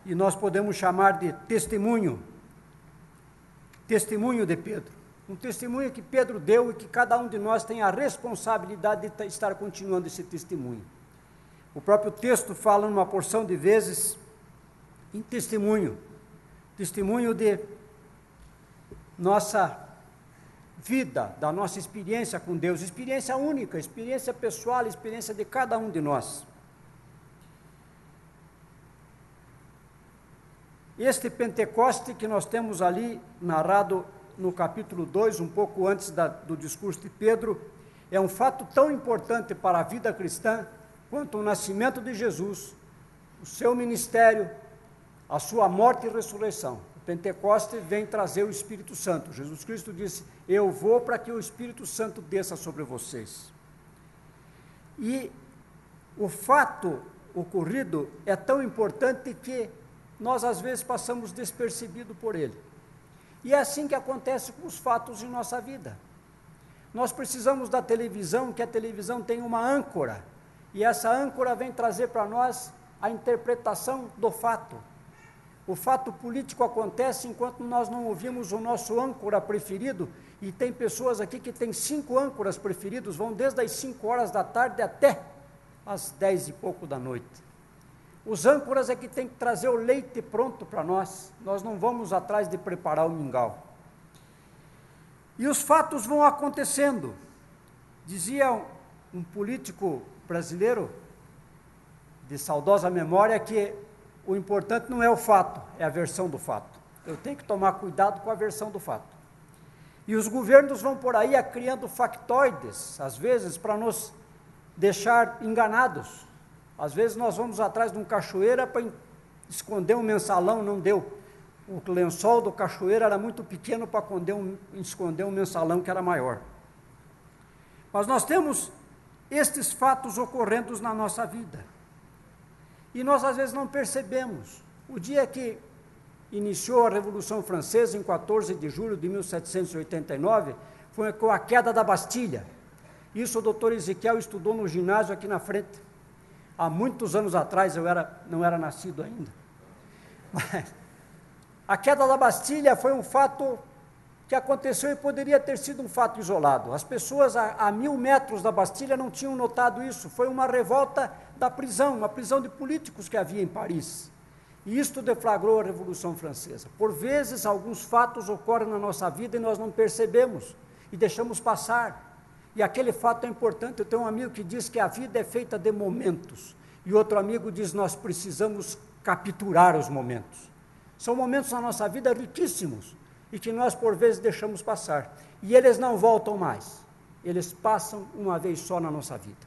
S5: E nós podemos chamar de testemunho de Pedro. Um testemunho que Pedro deu e que cada um de nós tem a responsabilidade de estar continuando esse testemunho. O próprio texto fala numa porção de vezes em testemunho de nossa vida, da nossa experiência com Deus, experiência única, experiência pessoal, experiência de cada um de nós. Este Pentecoste que nós temos ali narrado no capítulo 2, um pouco antes do discurso de Pedro, é um fato tão importante para a vida cristã quanto o nascimento de Jesus, o seu ministério, a sua morte e ressurreição. O Pentecoste vem trazer o Espírito Santo. Jesus Cristo disse: eu vou para que o Espírito Santo desça sobre vocês. E o fato ocorrido é tão importante que nós às vezes passamos despercebido por ele. E é assim que acontece com os fatos em nossa vida. Nós precisamos da televisão, que a televisão tem uma âncora, e essa âncora vem trazer para nós a interpretação do fato. O fato político acontece enquanto nós não ouvimos o nosso âncora preferido, e tem pessoas aqui que têm 5 âncoras preferidos, vão desde as 5 horas da tarde até as 10 e pouco da noite. Os âncoras é que tem que trazer o leite pronto para nós não vamos atrás de preparar o mingau. E os fatos vão acontecendo. Dizia um político brasileiro, de saudosa memória, que o importante não é o fato, é a versão do fato. Eu tenho que tomar cuidado com a versão do fato. E os governos vão por aí criando factoides, às vezes, para nos deixar enganados. Às vezes nós vamos atrás de um cachoeira para esconder um mensalão, não deu. O lençol do cachoeira era muito pequeno para esconder um mensalão que era maior. Mas nós temos estes fatos ocorrendo na nossa vida. E nós às vezes não percebemos. O dia que iniciou a Revolução Francesa, em 14 de julho de 1789, foi com a queda da Bastilha. Isso o doutor Ezequiel estudou no ginásio aqui na frente. Há muitos anos atrás, eu não era nascido ainda. Mas a queda da Bastilha foi um fato que aconteceu e poderia ter sido um fato isolado. As pessoas a 1000 metros da Bastilha não tinham notado isso. Foi uma revolta da prisão, uma prisão de políticos que havia em Paris. E isto deflagrou a Revolução Francesa. Por vezes, alguns fatos ocorrem na nossa vida e nós não percebemos e deixamos passar. E aquele fato é importante. Eu tenho um amigo que diz que a vida é feita de momentos. E outro amigo diz: nós precisamos capturar os momentos. São momentos na nossa vida riquíssimos e que nós, por vezes, deixamos passar. E eles não voltam mais. Eles passam uma vez só na nossa vida.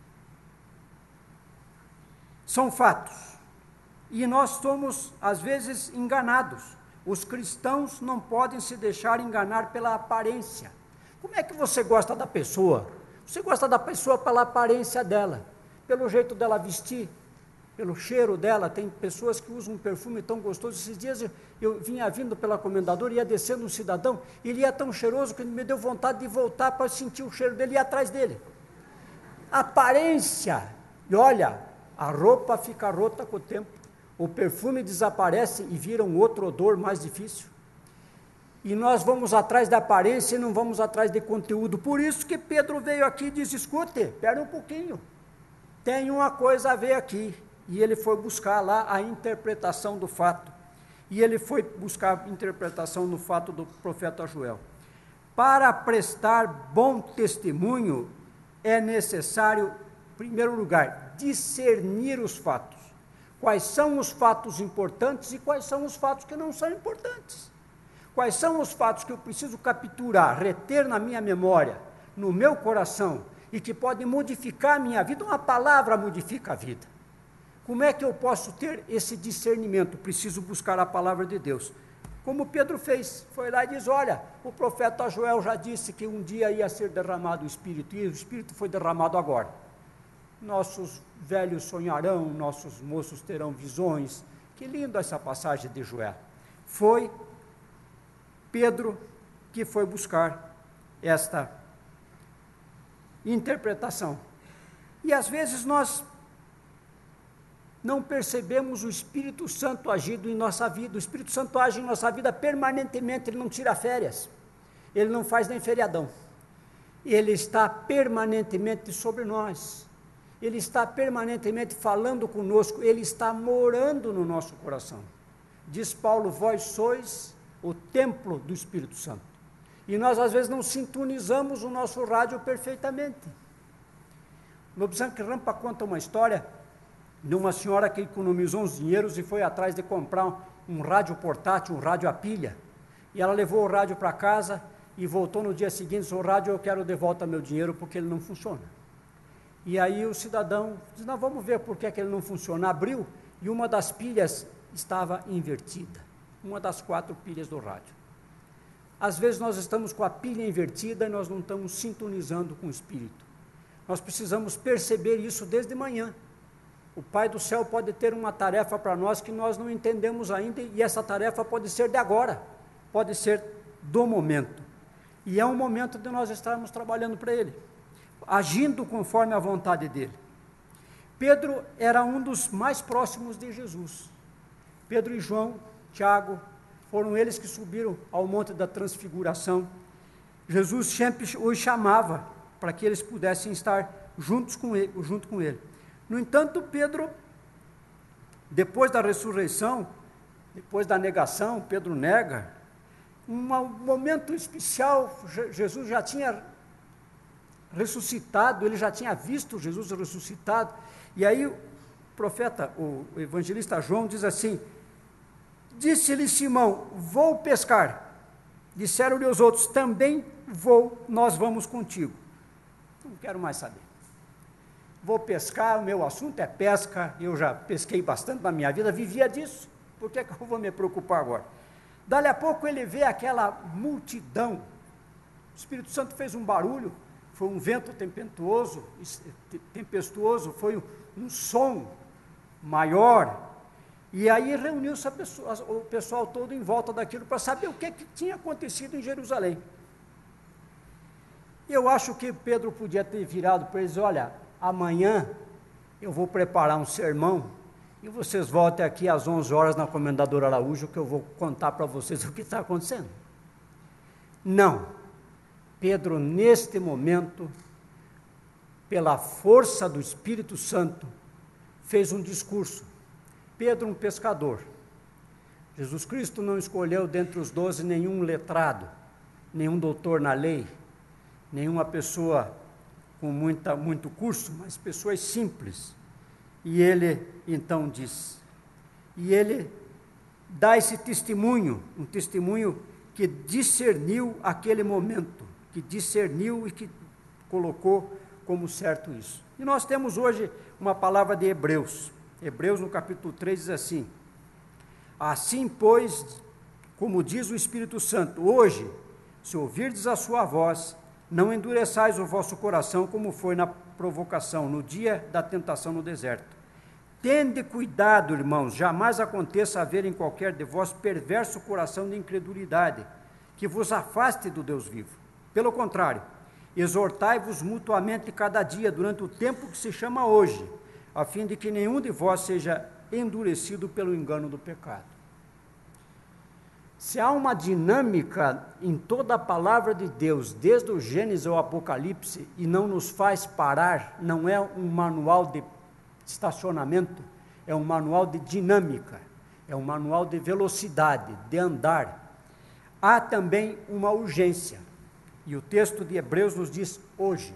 S5: São fatos. E nós somos, às vezes, enganados. Os cristãos não podem se deixar enganar pela aparência. Como é que você gosta da pessoa? Você gosta da pessoa pela aparência dela, pelo jeito dela vestir, pelo cheiro dela. Tem pessoas que usam um perfume tão gostoso. Esses dias eu vinha vindo pela Comendadora e ia descendo um cidadão, e ele ia tão cheiroso que me deu vontade de voltar para sentir o cheiro dele e ir atrás dele. Aparência. E olha, a roupa fica rota com o tempo, o perfume desaparece e vira um outro odor mais difícil. E nós vamos atrás da aparência e não vamos atrás de conteúdo. Por isso que Pedro veio aqui e disse, escute, espera um pouquinho, tem uma coisa a ver aqui. E ele foi buscar lá a interpretação do fato. E ele foi buscar a interpretação do fato do profeta Joel. Para prestar bom testemunho, é necessário, em primeiro lugar, discernir os fatos. Quais são os fatos importantes e quais são os fatos que não são importantes. Quais são os fatos que eu preciso capturar, reter na minha memória, no meu coração, e que podem modificar a minha vida. Uma palavra modifica a vida. Como é que eu posso ter esse discernimento? Preciso buscar a palavra de Deus. Como Pedro fez, foi lá e diz, olha, o profeta Joel já disse que um dia ia ser derramado o Espírito, e o Espírito foi derramado agora. Nossos velhos sonharão, nossos moços terão visões. Que lindo essa passagem de Joel. Foi Pedro que foi buscar esta interpretação. E às vezes nós não percebemos o Espírito Santo agindo em nossa vida. O Espírito Santo age em nossa vida permanentemente, ele não tira férias, ele não faz nem feriadão. Ele está permanentemente sobre nós, ele está permanentemente falando conosco, ele está morando no nosso coração. Diz Paulo, vós sois o templo do Espírito Santo. E nós às vezes não sintonizamos o nosso rádio perfeitamente. Lobsang Rampa conta uma história de uma senhora que economizou uns dinheiros e foi atrás de comprar um rádio portátil, um rádio a pilha. E ela levou o rádio para casa e voltou no dia seguinte, disse, o rádio eu quero de volta meu dinheiro porque ele não funciona. E aí o cidadão disse, não, vamos ver por que ele não funciona. Abriu e uma das pilhas estava invertida, uma das 4 pilhas do rádio. Às vezes nós estamos com a pilha invertida e nós não estamos sintonizando com o Espírito. Nós precisamos perceber isso desde manhã. O Pai do céu pode ter uma tarefa para nós que nós não entendemos ainda, e essa tarefa pode ser de agora, pode ser do momento. E é um momento de nós estarmos trabalhando para Ele, agindo conforme a vontade dEle. Pedro era um dos mais próximos de Jesus. Pedro e João, Tiago, foram eles que subiram ao Monte da Transfiguração. Jesus sempre os chamava para que eles pudessem estar junto com ele. No entanto, Pedro, depois da ressurreição, depois da negação, Pedro nega, um momento especial, Jesus já tinha ressuscitado, ele já tinha visto Jesus ressuscitado, e aí o profeta, o evangelista João diz assim, disse-lhe Simão, vou pescar, disseram-lhe os outros, também vou, nós vamos contigo. Não quero mais saber. Vou pescar, o meu assunto é pesca, eu já pesquei bastante na minha vida, vivia disso, por que eu vou me preocupar agora? Dali a pouco ele vê aquela multidão, o Espírito Santo fez um barulho, foi um vento tempestuoso, foi um som maior, e aí reuniu-se o pessoal todo em volta daquilo para saber o que tinha acontecido em Jerusalém. Eu acho que Pedro podia ter virado para eles, olha, amanhã eu vou preparar um sermão e vocês voltem aqui às 11 horas na Comendador Araújo que eu vou contar para vocês o que está acontecendo. Não. Pedro, neste momento, pela força do Espírito Santo, fez um discurso. Pedro, um pescador. Jesus Cristo não escolheu dentre os 12 nenhum letrado, nenhum doutor na lei, nenhuma pessoa com muito curso, mas pessoas simples. E ele então diz, e ele dá esse testemunho, um testemunho que discerniu aquele momento, que discerniu e que colocou como certo isso. E nós temos hoje uma palavra de Hebreus. Hebreus no capítulo 3 diz assim, assim pois, como diz o Espírito Santo, hoje, se ouvirdes a sua voz, não endureçais o vosso coração como foi na provocação, no dia da tentação no deserto. Tende cuidado, irmãos, jamais aconteça haver em qualquer de vós perverso coração de incredulidade, que vos afaste do Deus vivo. Pelo contrário, exortai-vos mutuamente cada dia, durante o tempo que se chama hoje, a fim de que nenhum de vós seja endurecido pelo engano do pecado. Se há uma dinâmica em toda a palavra de Deus, desde o Gênesis ao Apocalipse, e não nos faz parar, não é um manual de estacionamento, é um manual de dinâmica, é um manual de velocidade, de andar. Há também uma urgência, e o texto de Hebreus nos diz hoje.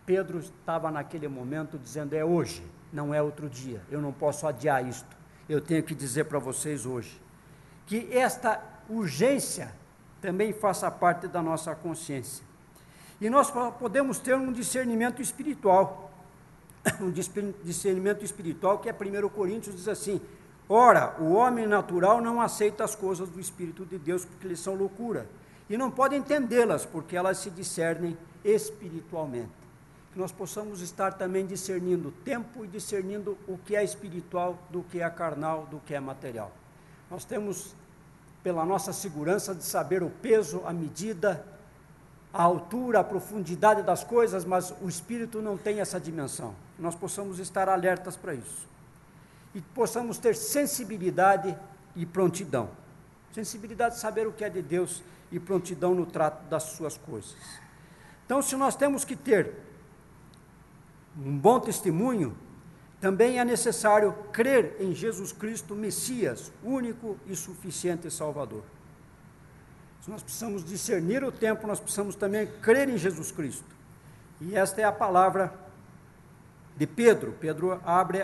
S5: Pedro estava naquele momento dizendo, é hoje, não é outro dia, eu não posso adiar isto, eu tenho que dizer para vocês hoje, que esta urgência também faça parte da nossa consciência. E nós podemos ter um discernimento espiritual, um discernimento espiritual que é 1 Coríntios diz assim, ora, o homem natural não aceita as coisas do Espírito de Deus porque eles são loucura, e não pode entendê-las porque elas se discernem espiritualmente. Que nós possamos estar também discernindo o tempo e discernindo o que é espiritual do que é carnal, do que é material. Nós temos, pela nossa segurança de saber o peso, a medida, a altura, a profundidade das coisas, mas o Espírito não tem essa dimensão. Nós possamos estar alertas para isso. E possamos ter sensibilidade e prontidão. Sensibilidade de saber o que é de Deus e prontidão no trato das suas coisas. Então, se nós temos que ter um bom testemunho, também é necessário crer em Jesus Cristo, Messias, único e suficiente Salvador. Se nós precisamos discernir o tempo, nós precisamos também crer em Jesus Cristo. E esta é a palavra de Pedro. Pedro abre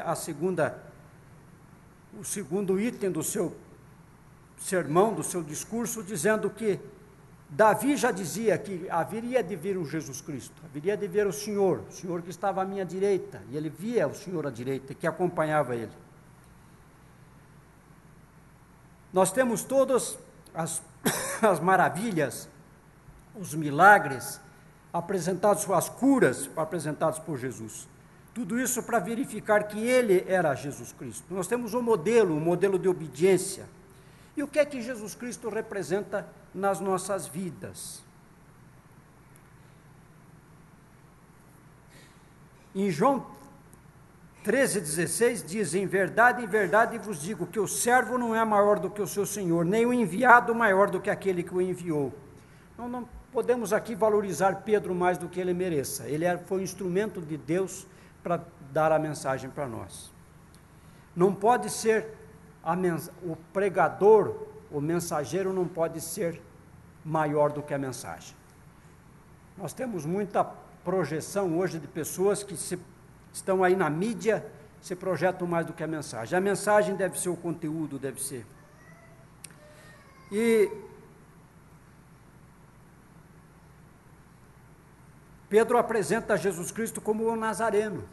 S5: o segundo item do seu sermão, do seu discurso, dizendo que Davi já dizia que haveria de vir um Jesus Cristo, haveria de ver o Senhor que estava à minha direita, e ele via o Senhor à direita, que acompanhava ele. Nós temos todas as maravilhas, os milagres apresentados, as curas apresentadas por Jesus. Tudo isso para verificar que ele era Jesus Cristo. Nós temos um modelo de obediência. E o que é que Jesus Cristo representa nas nossas vidas? Em João 13,16 diz, em verdade vos digo, que o servo não é maior do que o seu senhor, nem o enviado maior do que aquele que o enviou. Não podemos aqui valorizar Pedro mais do que ele mereça. Ele foi um instrumento de Deus para dar a mensagem para nós. Não pode ser o pregador, o mensageiro não pode ser maior do que a mensagem. Nós temos muita projeção hoje de pessoas que estão aí na mídia, se projetam mais do que a mensagem. A mensagem deve ser o conteúdo, deve ser. E Pedro apresenta Jesus Cristo como o Nazareno,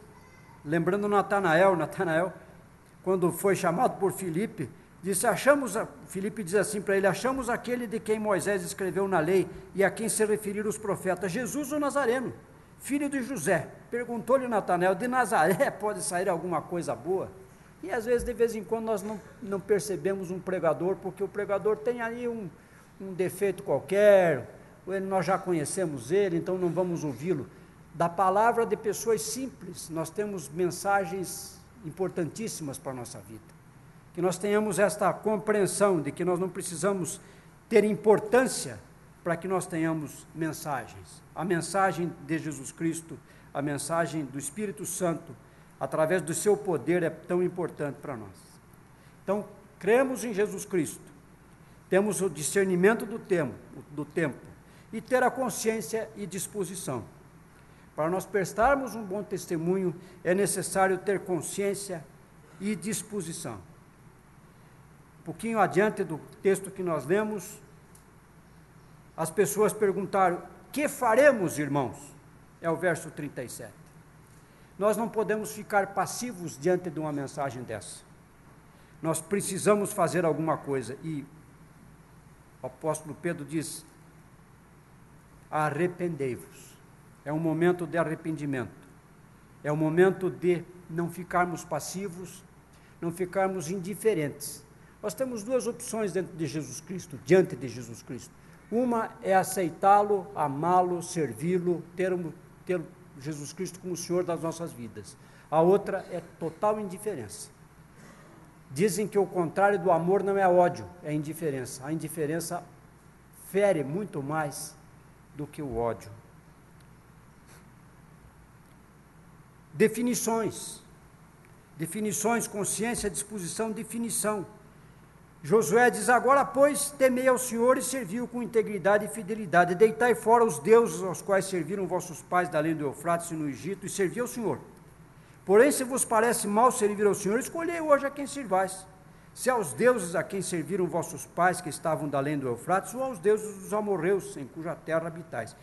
S5: lembrando Natanael, quando foi chamado por Filipe, disse, Filipe diz assim para ele, achamos aquele de quem Moisés escreveu na lei e a quem se referiram os profetas, Jesus o Nazareno, filho de José. Perguntou-lhe Natanael, de Nazaré pode sair alguma coisa boa? E às vezes, de vez em quando, nós não percebemos um pregador, porque o pregador tem aí um defeito qualquer, nós já conhecemos ele, então não vamos ouvi-lo. Da palavra de pessoas simples, nós temos mensagens importantíssimas para a nossa vida. Que nós tenhamos esta compreensão de que nós não precisamos ter importância para que nós tenhamos mensagens. A mensagem de Jesus Cristo, a mensagem do Espírito Santo, através do seu poder, é tão importante para nós. Então, cremos em Jesus Cristo, temos o discernimento do tempo e ter a consciência e disposição. Para nós prestarmos um bom testemunho, é necessário ter consciência e disposição. Um pouquinho adiante do texto que nós lemos, as pessoas perguntaram, que faremos, irmãos? É o verso 37. Nós não podemos ficar passivos diante de uma mensagem dessa. Nós precisamos fazer alguma coisa. E o apóstolo Pedro diz, arrependei-vos. É um momento de arrependimento. É um momento de não ficarmos passivos, não ficarmos indiferentes. Nós temos duas opções diante de Jesus Cristo. Uma é aceitá-lo, amá-lo, servi-lo, ter Jesus Cristo como o Senhor das nossas vidas. A outra é total indiferença. Dizem que o contrário do amor não é ódio, é indiferença. A indiferença fere muito mais do que o ódio. Definições, consciência, disposição, definição. Josué diz: agora, pois, temei ao Senhor e serviu com integridade e fidelidade. Deitai fora os deuses aos quais serviram vossos pais da além do Eufrates e no Egito, e servi ao Senhor. Porém, se vos parece mal servir ao Senhor, escolhei hoje a quem servais. Se aos deuses a quem serviram vossos pais que estavam da além do Eufrates, ou aos deuses dos amorreus, em cuja terra habitais.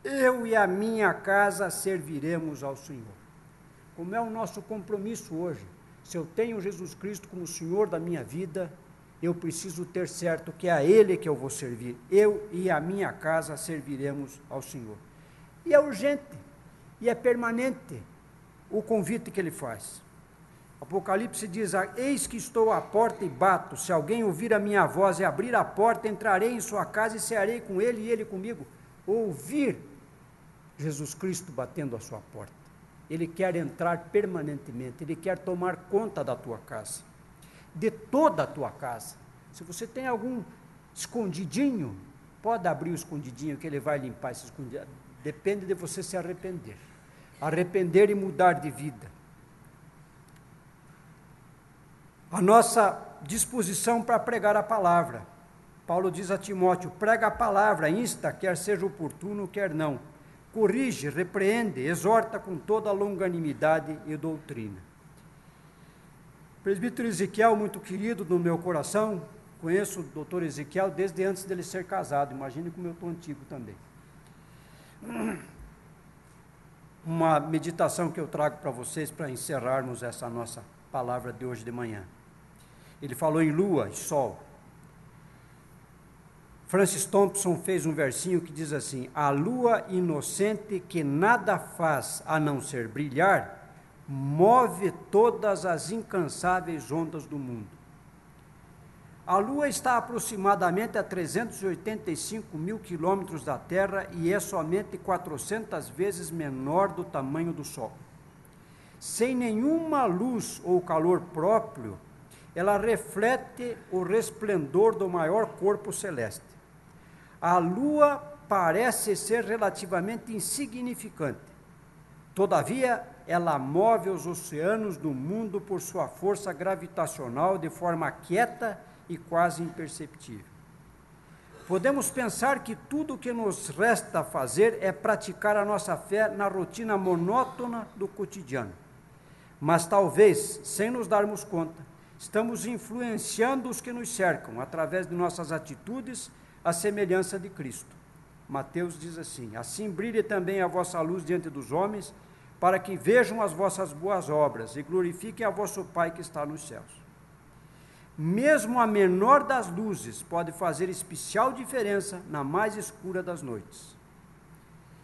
S5: Eu e a minha casa serviremos ao Senhor. Como é o nosso compromisso hoje? Se eu tenho Jesus Cristo como Senhor da minha vida, eu preciso ter certo que é a Ele que eu vou servir. Eu e a minha casa serviremos ao Senhor. E é urgente, e é permanente o convite que Ele faz. Apocalipse diz: eis que estou à porta e bato, se alguém ouvir a minha voz e abrir a porta, entrarei em sua casa e cearei com ele e ele comigo. Ouvir Jesus Cristo batendo a sua porta. Ele quer entrar permanentemente, Ele quer tomar conta da tua casa, de toda a tua casa. Se você tem algum escondidinho, pode abrir o escondidinho que Ele vai limpar esse escondidinho. Depende de você se arrepender. Arrepender e mudar de vida. A nossa disposição para pregar a palavra. Paulo diz a Timóteo: prega a palavra, insta, quer seja oportuno, quer não. Corrige, repreende, exorta com toda a longanimidade e doutrina. Presbítero Ezequiel, muito querido no meu coração, conheço o doutor Ezequiel desde antes dele ser casado, imagine como eu estou antigo também. Uma meditação que eu trago para vocês para encerrarmos essa nossa palavra de hoje de manhã. Ele falou em lua e sol. Francis Thompson fez um versinho que diz assim: a lua inocente que nada faz a não ser brilhar, move todas as incansáveis ondas do mundo. A lua está aproximadamente a 385 mil quilômetros da Terra e é somente 400 vezes menor do tamanho do Sol. Sem nenhuma luz ou calor próprio, ela reflete o resplendor do maior corpo celeste. A Lua parece ser relativamente insignificante. Todavia, ela move os oceanos do mundo por sua força gravitacional de forma quieta e quase imperceptível. Podemos pensar que tudo o que nos resta fazer é praticar a nossa fé na rotina monótona do cotidiano. Mas talvez, sem nos darmos conta, estamos influenciando os que nos cercam através de nossas atitudes, a semelhança de Cristo. Mateus diz assim: assim brilhe também a vossa luz diante dos homens, para que vejam as vossas boas obras e glorifiquem a vosso Pai que está nos céus. Mesmo a menor das luzes pode fazer especial diferença na mais escura das noites.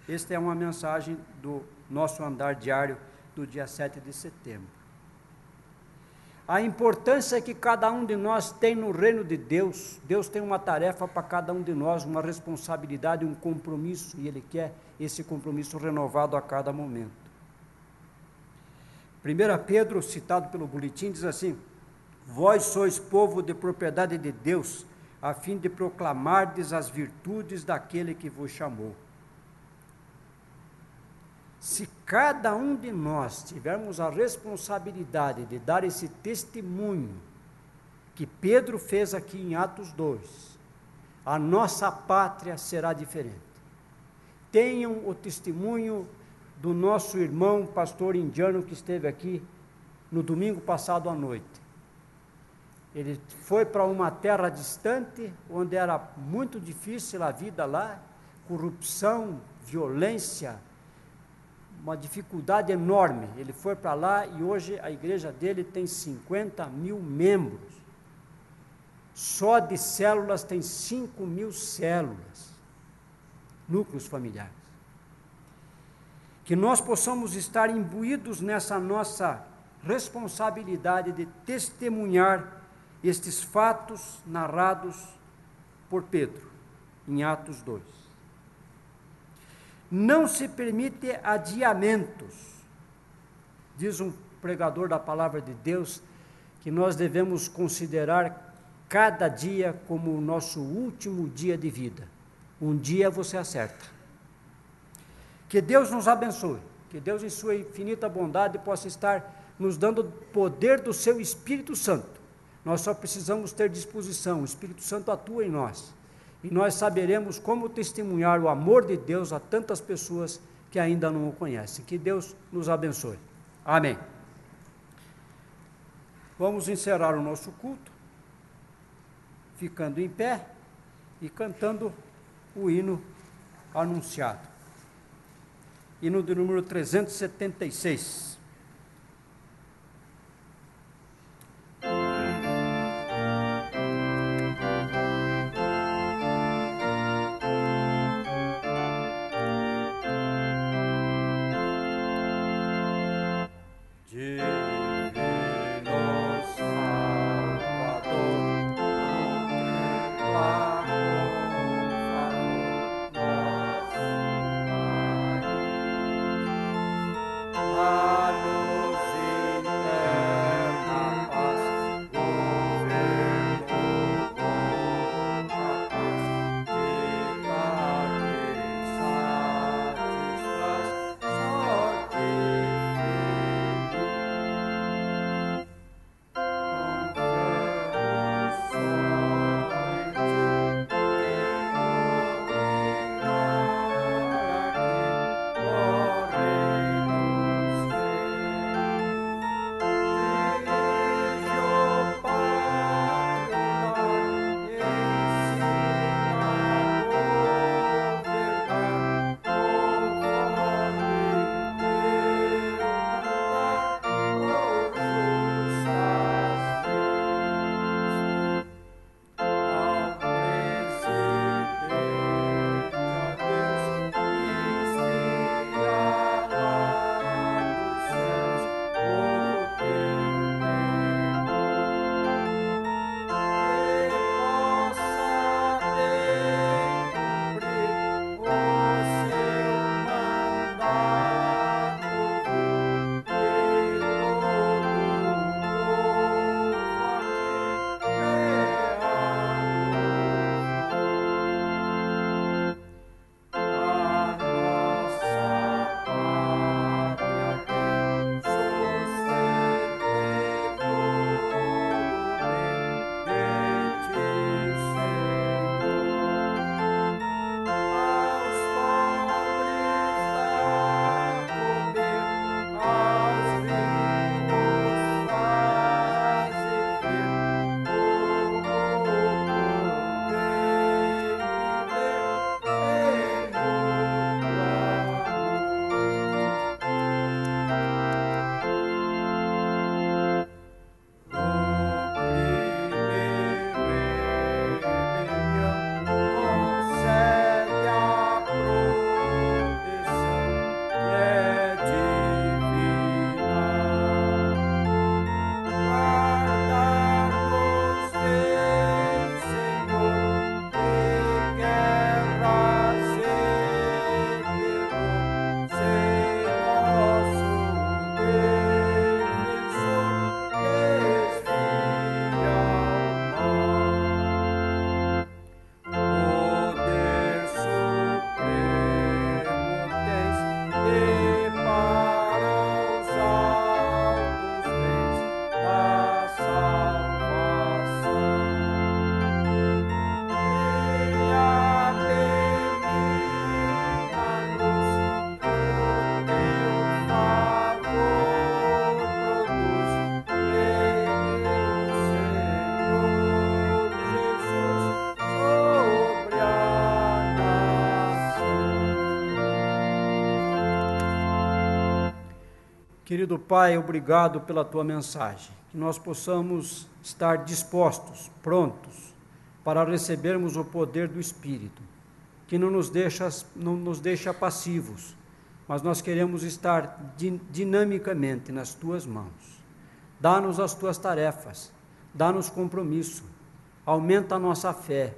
S5: Esta é uma mensagem do nosso andar diário do dia 7 de setembro. A importância que cada um de nós tem no reino de Deus. Deus tem uma tarefa para cada um de nós, uma responsabilidade, um compromisso, e Ele quer esse compromisso renovado a cada momento. 1 Pedro, citado pelo boletim, diz assim: vós sois povo de propriedade de Deus, a fim de proclamardes as virtudes daquele que vos chamou. Se cada um de nós tivermos a responsabilidade de dar esse testemunho que Pedro fez aqui em Atos 2, a nossa pátria será diferente. Tenham o testemunho do nosso irmão pastor indiano que esteve aqui no domingo passado à noite. Ele foi para uma terra distante, onde era muito difícil a vida lá, corrupção, violência, uma dificuldade enorme. Ele foi para lá e hoje a igreja dele tem 50 mil membros. Só de células tem 5 mil células, núcleos familiares. Que nós possamos estar imbuídos nessa nossa responsabilidade de testemunhar estes fatos narrados por Pedro em Atos 2. Não se permite adiamentos, diz um pregador da palavra de Deus, que nós devemos considerar cada dia como o nosso último dia de vida. Um dia você acerta. Que Deus nos abençoe, que Deus em sua infinita bondade possa estar nos dando o poder do seu Espírito Santo. Nós só precisamos ter disposição, o Espírito Santo atua em nós. E nós saberemos como testemunhar o amor de Deus a tantas pessoas que ainda não o conhecem. Que Deus nos abençoe. Amém. Vamos encerrar o nosso culto, ficando em pé e cantando o hino anunciado. Hino de número 376. Querido Pai, obrigado pela Tua mensagem, que nós possamos estar dispostos, prontos, para recebermos o poder do Espírito, que não nos deixa passivos, mas nós queremos estar dinamicamente nas Tuas mãos. Dá-nos as Tuas tarefas, dá-nos compromisso, aumenta a nossa fé.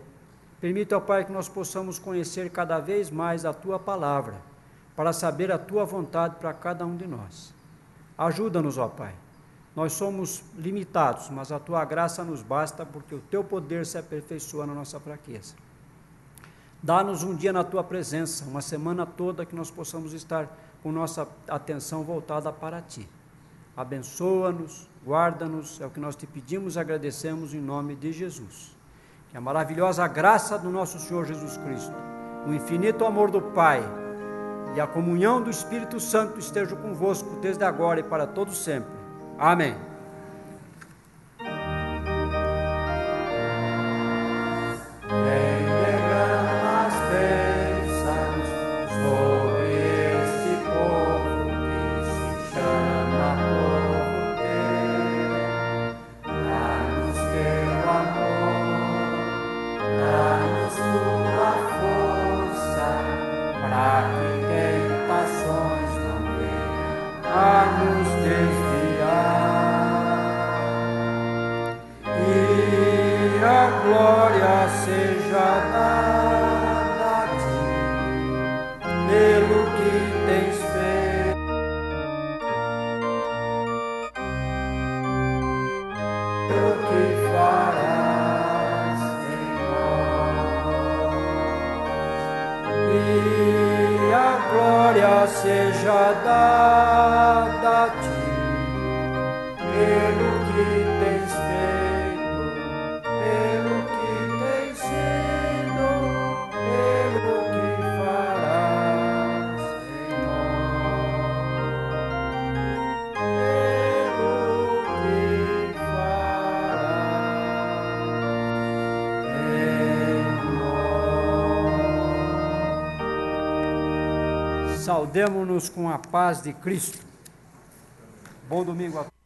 S5: Permita, ó Pai, que nós possamos conhecer cada vez mais a Tua palavra, para saber a Tua vontade para cada um de nós. Ajuda-nos, ó Pai. Nós somos limitados, mas a tua graça nos basta, porque o teu poder se aperfeiçoa na nossa fraqueza. Dá-nos um dia na tua presença, uma semana toda que nós possamos estar com nossa atenção voltada para ti. Abençoa-nos, guarda-nos, é o que nós te pedimos e agradecemos em nome de Jesus. Que a maravilhosa graça do nosso Senhor Jesus Cristo, o infinito amor do Pai e a comunhão do Espírito Santo estejam convosco desde agora e para todo sempre. Amém. Seja dada a ti, pelo que tens feito, pelo que tens sido, pelo que farás em nós, pelo que farás em nós. Saudemo-nos com a paz de Cristo. Bom domingo a todos.